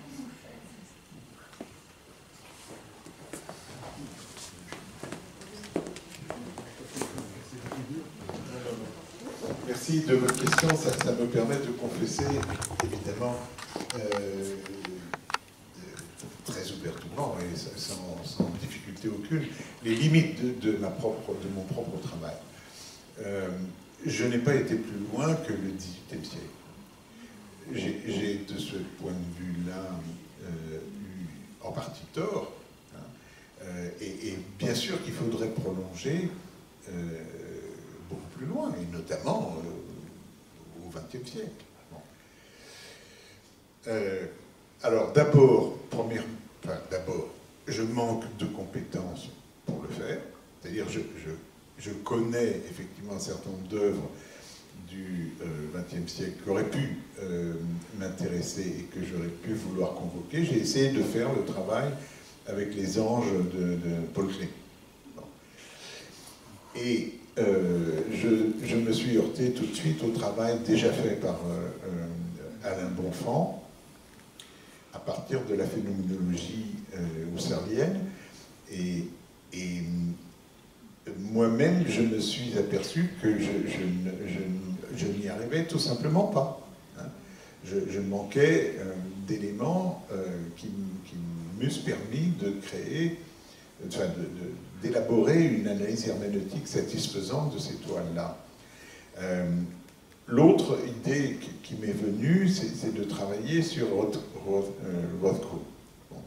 Merci de votre question, ça me permet de confesser, évidemment, très ouvertement et sans difficulté aucune, les limites de mon propre travail. Je n'ai pas été plus loin que le XVIIIe siècle. J'ai de ce point de vue-là eu en partie tort, hein, et bien sûr qu'il faudrait prolonger beaucoup plus loin, et notamment au XXe siècle. Bon. Alors d'abord, je manque de compétences pour le faire, c'est-à-dire je connais effectivement un certain nombre d'œuvres du XXe siècle qui auraient pu m'intéresser et que j'aurais pu vouloir convoquer. J'ai essayé de faire le travail avec les anges de Paul Klee. Bon. Et je me suis heurté tout de suite au travail déjà fait par Alain Bonfant, à partir de la phénoménologie husserlienne. Et moi-même, je me suis aperçu que je n'y arrivais tout simplement pas. Hein. Je manquais d'éléments qui m'eussent permis de créer, enfin, d'élaborer une analyse herméneutique satisfaisante de ces toiles-là. l'autre idée qui m'est venue, c'est de travailler sur Rothko. Bon.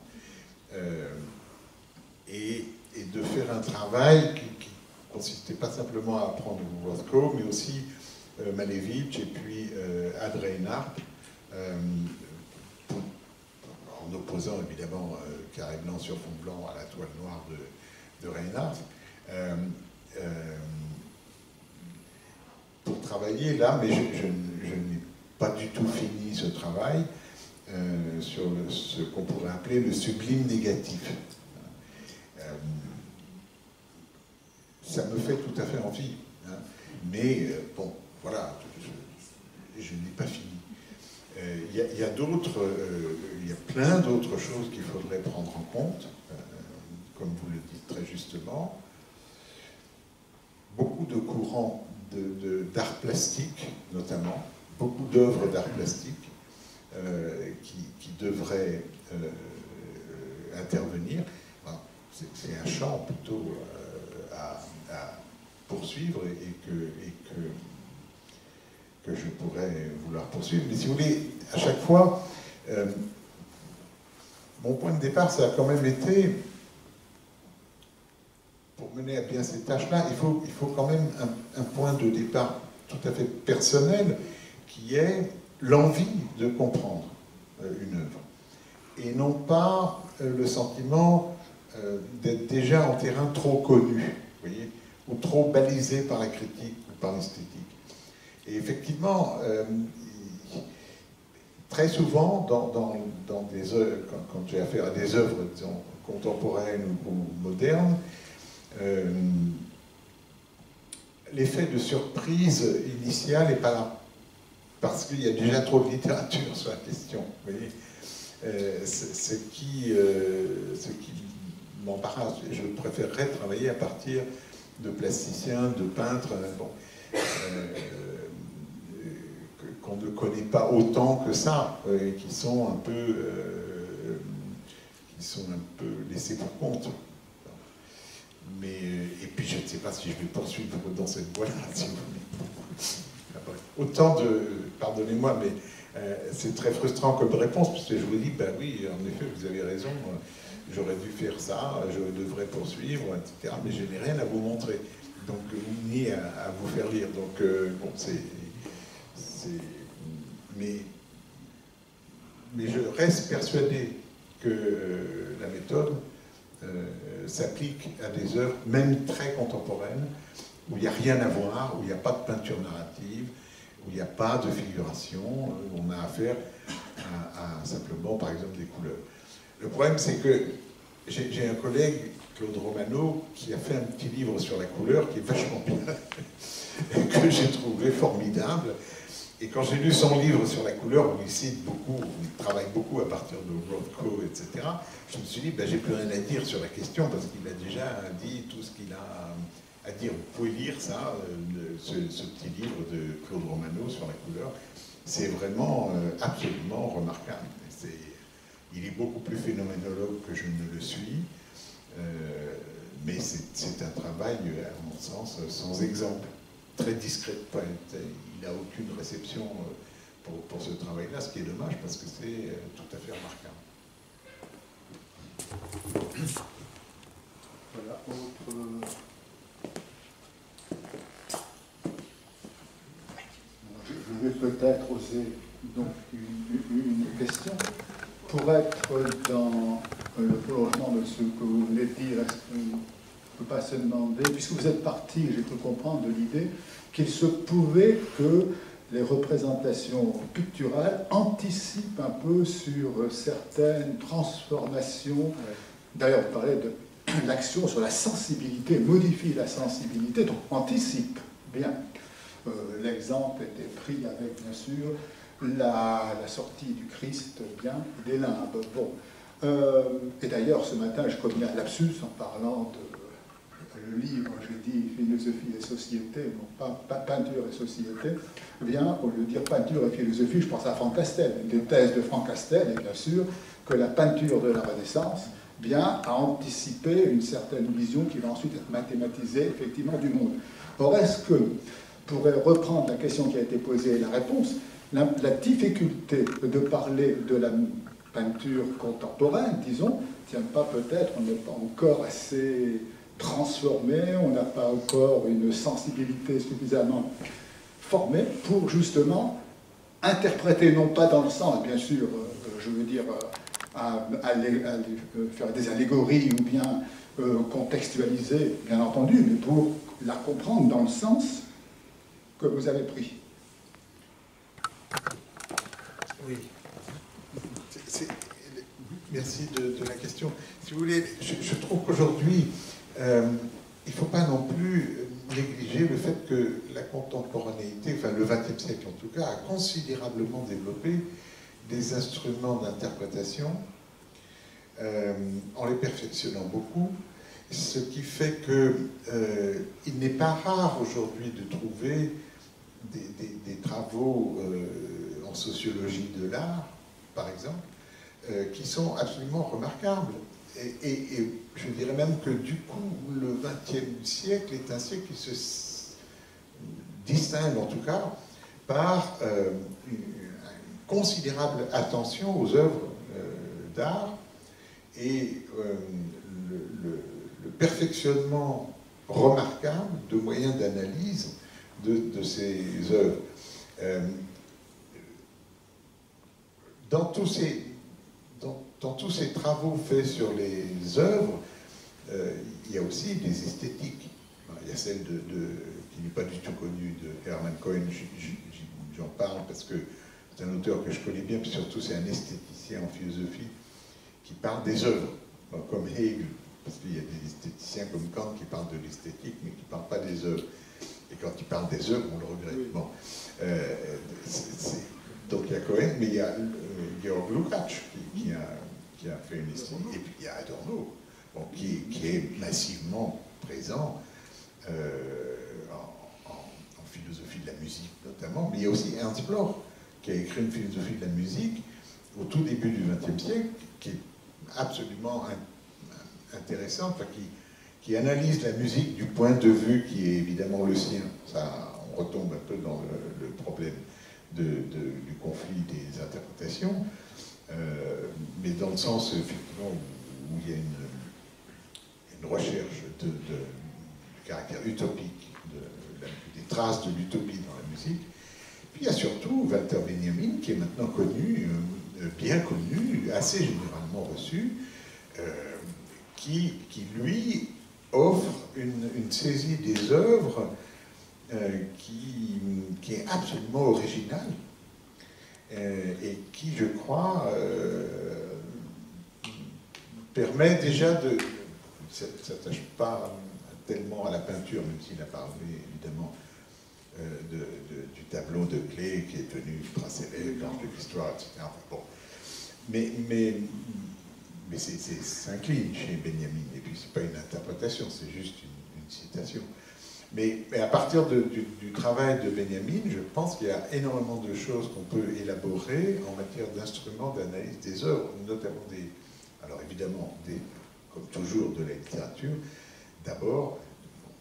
Et de faire un travail qui consistait pas simplement à apprendre Rothko, mais aussi Malevich et puis Ad Reinhardt, en opposant évidemment carré blanc sur fond blanc à la toile noire de Reinhardt, pour travailler là, mais je n'ai pas du tout fini ce travail sur ce qu'on pourrait appeler le sublime négatif. Ça me fait tout à fait envie, hein, mais bon, voilà, je n'ai pas fini. Il y a plein d'autres choses qu'il faudrait prendre en compte, comme vous le dites très justement. Beaucoup de courants d'art plastique, notamment, beaucoup d'œuvres d'art plastique qui devraient intervenir. Enfin, c'est un champ plutôt à poursuivre et que je pourrais vouloir poursuivre. Mais si vous voulez, à chaque fois, mon point de départ, ça a quand même été, pour mener à bien ces tâches-là, il faut quand même un point de départ tout à fait personnel, qui est l'envie de comprendre une œuvre. Et non pas le sentiment d'être déjà en terrain trop connu, vous voyez, ou trop balisé par la critique ou par l'esthétique. Et effectivement, très souvent, dans des œuvres, quand j'ai affaire à des œuvres, disons, contemporaines ou modernes, l'effet de surprise initiale n'est pas là, parce qu'il y a déjà trop de littérature sur la question. Vous voyez, ce qui m'embarrasse. Je préférerais travailler à partir de plasticiens, de peintres, bon, qu'on ne connaît pas autant que ça, et qui sont un peu laissés pour compte. Mais, et puis je ne sais pas si je vais poursuivre dans cette voie-là, si vous voulez. Autant de... Pardonnez-moi, mais c'est très frustrant comme réponse, parce que je vous dis, ben oui, en effet, vous avez raison, j'aurais dû faire ça, je devrais poursuivre, etc. Mais je n'ai rien à vous montrer, donc, ni à vous faire lire. Donc, bon, mais je reste persuadé que la méthode s'applique à des œuvres, même très contemporaines, où il n'y a rien à voir, où il n'y a pas de peinture narrative, où il n'y a pas de figuration, où on a affaire à simplement, par exemple, des couleurs. Le problème, c'est que j'ai un collègue, Claude Romano, qui a fait un petit livre sur la couleur, qui est vachement bien, que j'ai trouvé formidable. Et quand j'ai lu son livre sur la couleur, où il cite beaucoup, il travaille beaucoup à partir de Rothko, etc., je me suis dit, ben, j'ai plus rien à dire sur la question, parce qu'il a déjà dit tout ce qu'il a à dire. Vous pouvez lire ça, ce petit livre de Claude Romano sur la couleur. C'est vraiment absolument remarquable. Il est beaucoup plus phénoménologue que je ne le suis, mais c'est un travail, à mon sens, sans exemple. Très discret. Il n'a aucune réception pour ce travail-là, ce qui est dommage parce que c'est tout à fait remarquable. Voilà, autre... Je vais peut-être oser donc une question. Pour être dans le prolongement de ce que vous venez de dire, est-ce qu'on ne peut pas se demander, puisque vous êtes parti, j'ai pu comprendre, de l'idée qu'il se pouvait que les représentations picturales anticipent un peu sur certaines transformations. D'ailleurs, vous parlez de l'action sur la sensibilité, modifie la sensibilité, donc anticipe. Bien. L'exemple était pris avec, bien sûr, la sortie du Christ, bien, des limbes. Bon. Et d'ailleurs, ce matin, je commis un lapsus en parlant de le livre, j'ai dit philosophie et société, non pas peinture et société. Bien, au lieu de dire peinture et philosophie, je pense à Franck Castel. Une des thèses de Franck Castel est bien sûr que la peinture de la Renaissance, bien, a anticipé une certaine vision qui va ensuite être mathématisée, effectivement, du monde. Or, est-ce que pourrait reprendre la question qui a été posée et la réponse. La difficulté de parler de la peinture contemporaine, disons, ne tient pas peut-être, on n'est pas encore assez transformé, on n'a pas encore une sensibilité suffisamment formée pour justement interpréter, non pas dans le sens, bien sûr, je veux dire, à faire des allégories ou bien contextualiser, bien entendu, mais pour la comprendre dans le sens que vous avez pris. Oui. Merci de la question. Si vous voulez, je trouve qu'aujourd'hui, il ne faut pas non plus négliger le fait que la contemporanéité, enfin le XXe siècle en tout cas, a considérablement développé des instruments d'interprétation en les perfectionnant beaucoup, ce qui fait qu'il n'est pas rare aujourd'hui de trouver des travaux en sociologie de l'art, par exemple, qui sont absolument remarquables. Et je dirais même que du coup, le XXe siècle est un siècle qui se distingue en tout cas par une considérable attention aux œuvres d'art et le perfectionnement remarquable de moyens d'analyse de ces œuvres. Dans tous ces travaux faits sur les œuvres, il y a aussi des esthétiques. Il y a celle qui n'est pas du tout connue de Hermann Cohen, j'en parle parce que c'est un auteur que je connais bien, puis surtout c'est un esthéticien en philosophie qui parle des œuvres, comme Hegel, parce qu'il y a des esthéticiens comme Kant qui parlent de l'esthétique, mais qui ne parlent pas des œuvres. Et quand ils parlent des œuvres, on le regrette. Bon. Donc il y a Cohen, mais il y a Georg Lukács qui a fait une esthétique. Et puis il y a Adorno, bon, qui est massivement présent en philosophie de la musique notamment. Mais il y a aussi Ernst Bloch, qui a écrit une philosophie de la musique au tout début du XXe siècle, qui est absolument intéressante, qui analyse la musique du point de vue qui est évidemment le sien. Ça, on retombe un peu dans le problème du conflit des interprétations, mais dans le sens effectivement où il y a une recherche du caractère utopique, des traces de l'utopie dans la musique. Puis il y a surtout Walter Benjamin, qui est maintenant connu, bien connu, assez généralement reçu, qui lui offre une saisie des œuvres qui est absolument originale et qui, je crois, permet déjà de... Ça ne s'attache pas tellement à la peinture, même s'il a parlé évidemment du tableau de Klee qui est devenu ultra célèbre, l'ange de l'histoire, etc. Enfin, bon. Mais c'est s'incline chez Benjamin, et puis c'est pas une interprétation, c'est juste une citation. Mais à partir du travail de Benjamin, je pense qu'il y a énormément de choses qu'on peut élaborer en matière d'instruments d'analyse des œuvres, notamment alors évidemment, comme toujours, de la littérature, d'abord,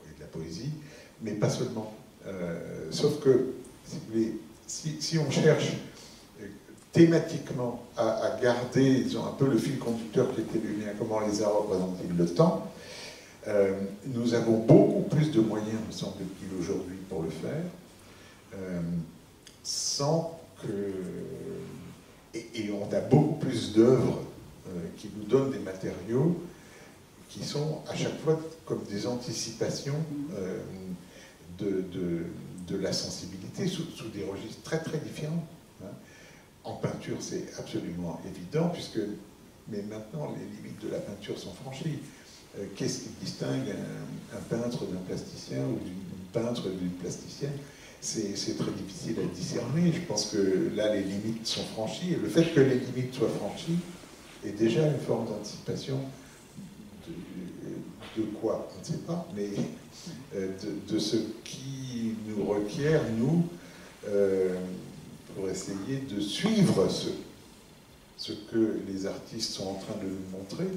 et de la poésie, mais pas seulement. Sauf que, si vous voulez, si on cherche thématiquement à garder, disons, un peu le fil conducteur qui était le lien, comment les arts représentent le temps, nous avons beaucoup plus de moyens, me semble-t-il, aujourd'hui pour le faire, sans que... Et on a beaucoup plus d'œuvres qui nous donnent des matériaux qui sont à chaque fois comme des anticipations de la sensibilité sous des registres très très différents. Hein. En peinture, c'est absolument évident, mais maintenant, les limites de la peinture sont franchies. Qu'est-ce qui distingue un peintre d'un plasticien ou d'une peintre d'une plasticienne? C'est très difficile à discerner. Je pense que là, les limites sont franchies. Et le fait que les limites soient franchies est déjà une forme d'anticipation de quoi? On ne sait pas, mais de ce qui nous requiert, nous, pour essayer de suivre ce que les artistes sont en train de nous montrer,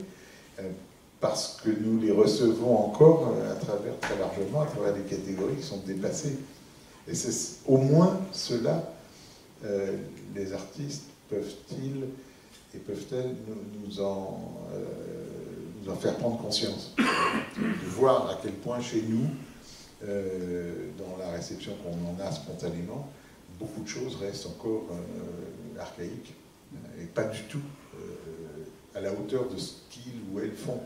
parce que nous les recevons encore très largement à travers des catégories qui sont déplacées. Et c'est au moins cela, les artistes peuvent-ils et peuvent-elles nous en faire prendre conscience, de voir à quel point chez nous, dans la réception qu'on en a spontanément, beaucoup de choses restent encore archaïques et pas du tout à la hauteur de ce qu'ils ou elles font.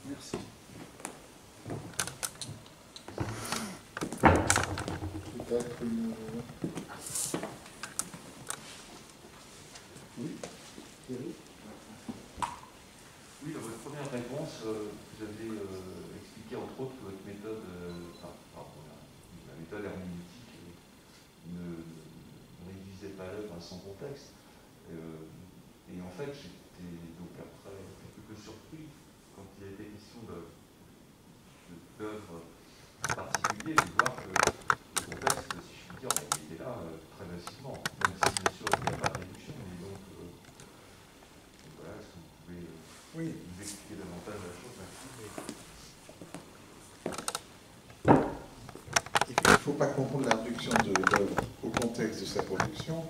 Merci. Peut-être une... Oui, Thierry. Oui, dans votre première réponse, vous avez expliqué entre autres que votre méthode, la méthode herméneutique ne réduisait pas l'œuvre à son contexte. Et en fait, j'étais donc après quelque peu surpris quand il a été question d'œuvres en particulier, de voir que le contexte, si je puis dire, il était là très massivement, même si bien sûr il n'y a pas de réduction, mais donc voilà, est-ce que vous pouvez nous expliquer davantage la chose? Il ne faut pas confondre la réduction de l'œuvre au contexte de sa production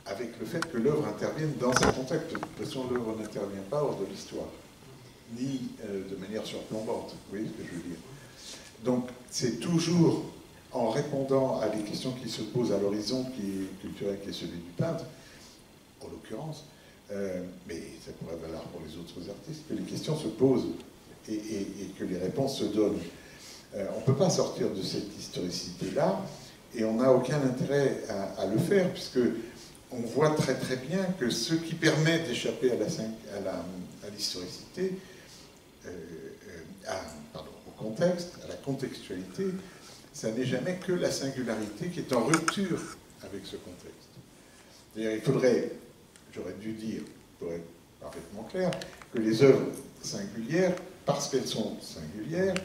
avec le fait que l'œuvre intervienne dans un contexte. De toute façon, l'œuvre n'intervient pas hors de l'histoire, ni de manière surplombante. Vous voyez ce que je veux dire? Donc, c'est toujours en répondant à des questions qui se posent à l'horizon qui est culturel, qui est celui du peintre, en l'occurrence, mais ça pourrait valoir pour les autres artistes, que les questions se posent et que les réponses se donnent. On ne peut pas sortir de cette historicité-là, et on n'a aucun intérêt à le faire, puisque on voit très très bien que ce qui permet d'échapper à l'historicité, au contexte, à la contextualité, ça n'est jamais que la singularité qui est en rupture avec ce contexte. C'est-à-dire, il faudrait, j'aurais dû dire, pour être parfaitement clair, que les œuvres singulières, parce qu'elles sont singulières,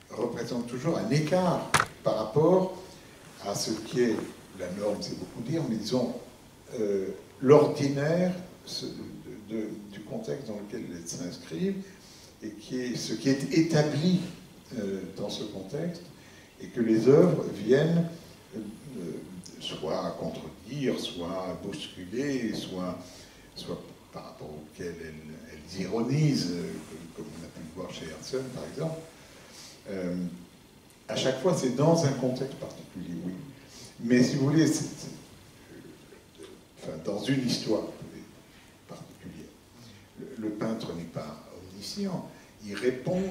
représentent toujours un écart par rapport à ce qui est la norme, c'est beaucoup dire, mais disons l'ordinaire du contexte dans lequel elles s'inscrivent, et qui est ce qui est établi dans ce contexte, et que les œuvres viennent soit contredire, soit bousculer, soit par rapport auxquelles elles ironisent, comme on a pu le voir chez Herzl par exemple. À chaque fois, c'est dans un contexte particulier, oui. Mais si vous voulez, dans une histoire particulière, le peintre n'est pas omniscient. Il répond,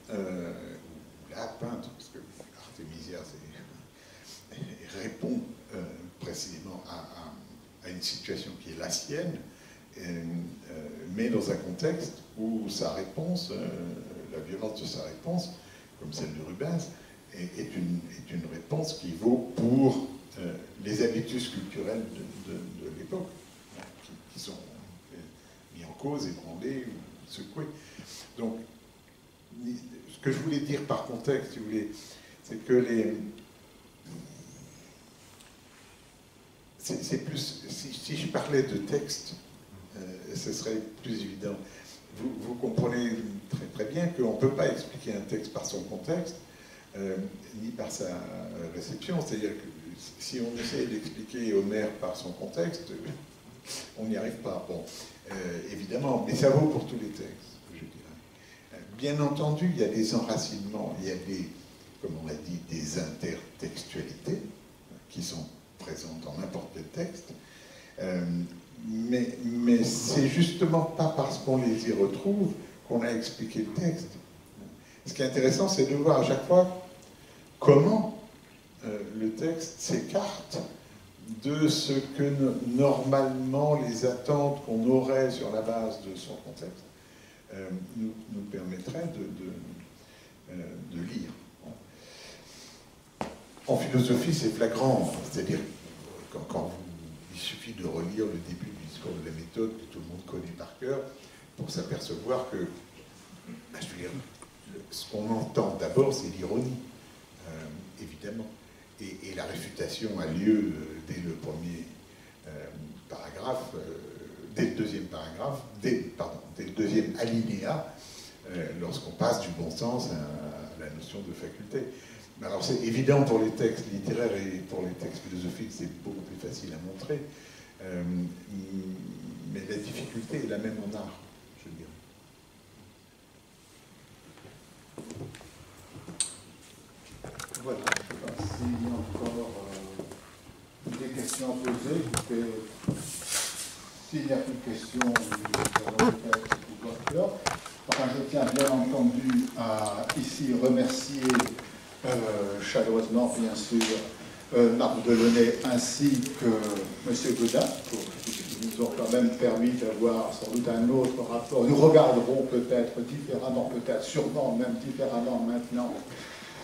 la peintre, parce que Artemisia répond précisément à une situation qui est la sienne, mais dans un contexte où sa réponse, la violence de sa réponse, comme celle de Rubens, est une réponse qui vaut pour les habitus culturels de l'époque, qui sont mis en cause, ébranlés ou secoués. Donc, ce que je voulais dire par contexte, si vous voulez, c'est que c'est plus... Si je parlais de texte, ce serait plus évident. Vous comprenez très, très bien qu'on ne peut pas expliquer un texte par son contexte, ni par sa réception. C'est-à-dire que si on essaie d'expliquer Homère par son contexte, on n'y arrive pas. Bon, évidemment, mais ça vaut pour tous les textes, je dirais. Bien entendu, il y a des enracinements, il y a des, comme on l'a dit, des intertextualités qui sont présentes dans n'importe quel texte. Mais c'est justement pas parce qu'on les y retrouve qu'on a expliqué le texte. Ce qui est intéressant, c'est de voir à chaque fois comment le texte s'écarte de ce que normalement les attentes qu'on aurait sur la base de son contexte nous permettraient de lire. En philosophie, c'est flagrant, c'est-à-dire quand il suffit de relire le début du discours de la méthode que tout le monde connaît par cœur pour s'apercevoir que, je veux dire, ce qu'on entend d'abord, c'est l'ironie, évidemment. Et la réfutation a lieu dès le premier paragraphe, dès le deuxième paragraphe, dès le deuxième alinéa lorsqu'on passe du bon sens à la notion de faculté. Alors c'est évident pour les textes littéraires et pour les textes philosophiques, c'est beaucoup plus facile à montrer, mais la difficulté est la même en art, je dirais. Voilà, je ne sais pas s'il y a encore des questions à poser. S'il n'y a plus de questions, nous allons peut-être pouvoir clore. Enfin, je tiens bien entendu à ici remercier chaleureusement, bien sûr, Marc Delaunay ainsi que M. Gaudin, qui nous ont quand même permis d'avoir sans doute un autre rapport. Nous regarderons peut-être différemment, peut-être sûrement même différemment maintenant,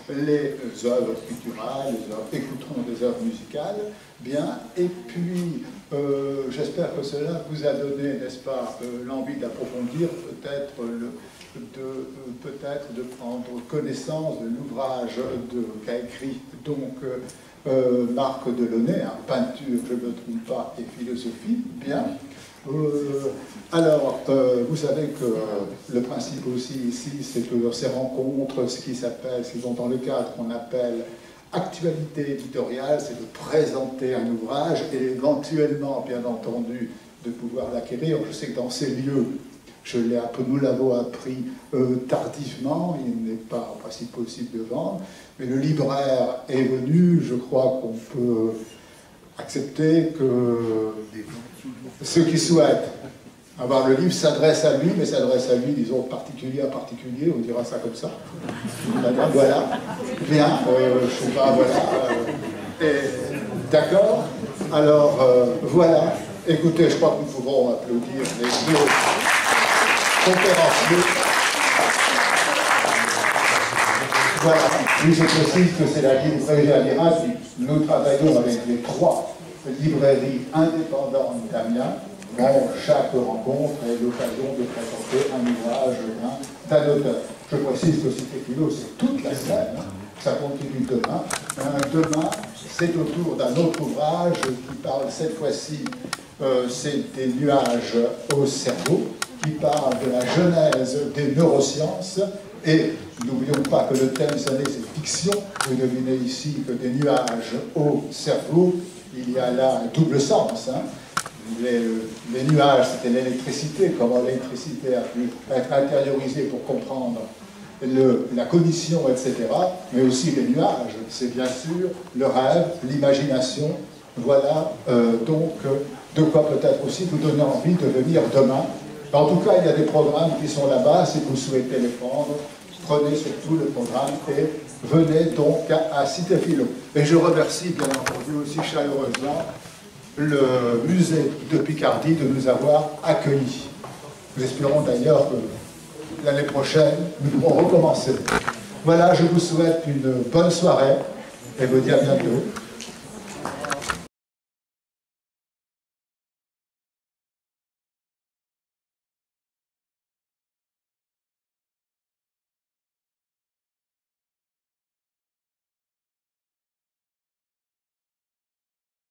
les œuvres picturales, écouterons des œuvres musicales, bien, et puis j'espère que cela vous a donné, n'est-ce pas, l'envie d'approfondir peut-être de prendre connaissance de l'ouvrage qu'a écrit donc Marc Delaunay, hein, peinture, je ne me trompe pas, et philosophie, bien. Alors, vous savez que le principe aussi ici, c'est que ces rencontres, ce qui sont dans le cadre qu'on appelle actualité éditoriale, c'est de présenter un ouvrage et éventuellement, bien entendu, de pouvoir l'acquérir. Je sais que dans ces lieux, nous l'avons appris tardivement, il n'est pas en principe possible de vendre, mais le libraire est venu, je crois qu'on peut accepter que ceux qui souhaitent avoir le livre s'adressent à lui, mais s'adressent à lui, disons, particulier à particulier, on dira ça comme ça. Voilà, bien, je ne sais pas, voilà. D'accord. Alors, voilà. Écoutez, je crois que nous pouvons applaudir les deux conférenciers. Voilà. Oui, je précise que c'est la librairie Alira. Nous travaillons avec les 3 librairies indépendantes d'Amiens. Bon, chaque rencontre est l'occasion de présenter un ouvrage d'un auteur. Je précise que Cité Philo, c'est toute la semaine. Ça continue demain. Demain, c'est autour d'un autre ouvrage qui parle cette fois-ci, c'est des nuages au cerveau, qui parle de la genèse des neurosciences. Et n'oublions pas que le thème cette année, c'est fiction. Vous devinez ici que des nuages au cerveau, il y a là un double sens. Hein. Les nuages, c'était l'électricité, comment l'électricité a pu être intériorisée pour comprendre la cognition, etc. Mais aussi les nuages, c'est bien sûr le rêve, l'imagination. Voilà donc de quoi peut-être aussi vous donner envie de venir demain. En tout cas, il y a des programmes qui sont là-bas, si vous souhaitez les prendre, prenez surtout le programme et venez donc à Cité Philo. Et je remercie bien entendu aussi chaleureusement le musée de Picardie de nous avoir accueillis. Nous espérons d'ailleurs que l'année prochaine, nous pourrons recommencer. Voilà, je vous souhaite une bonne soirée et vous dis à bientôt.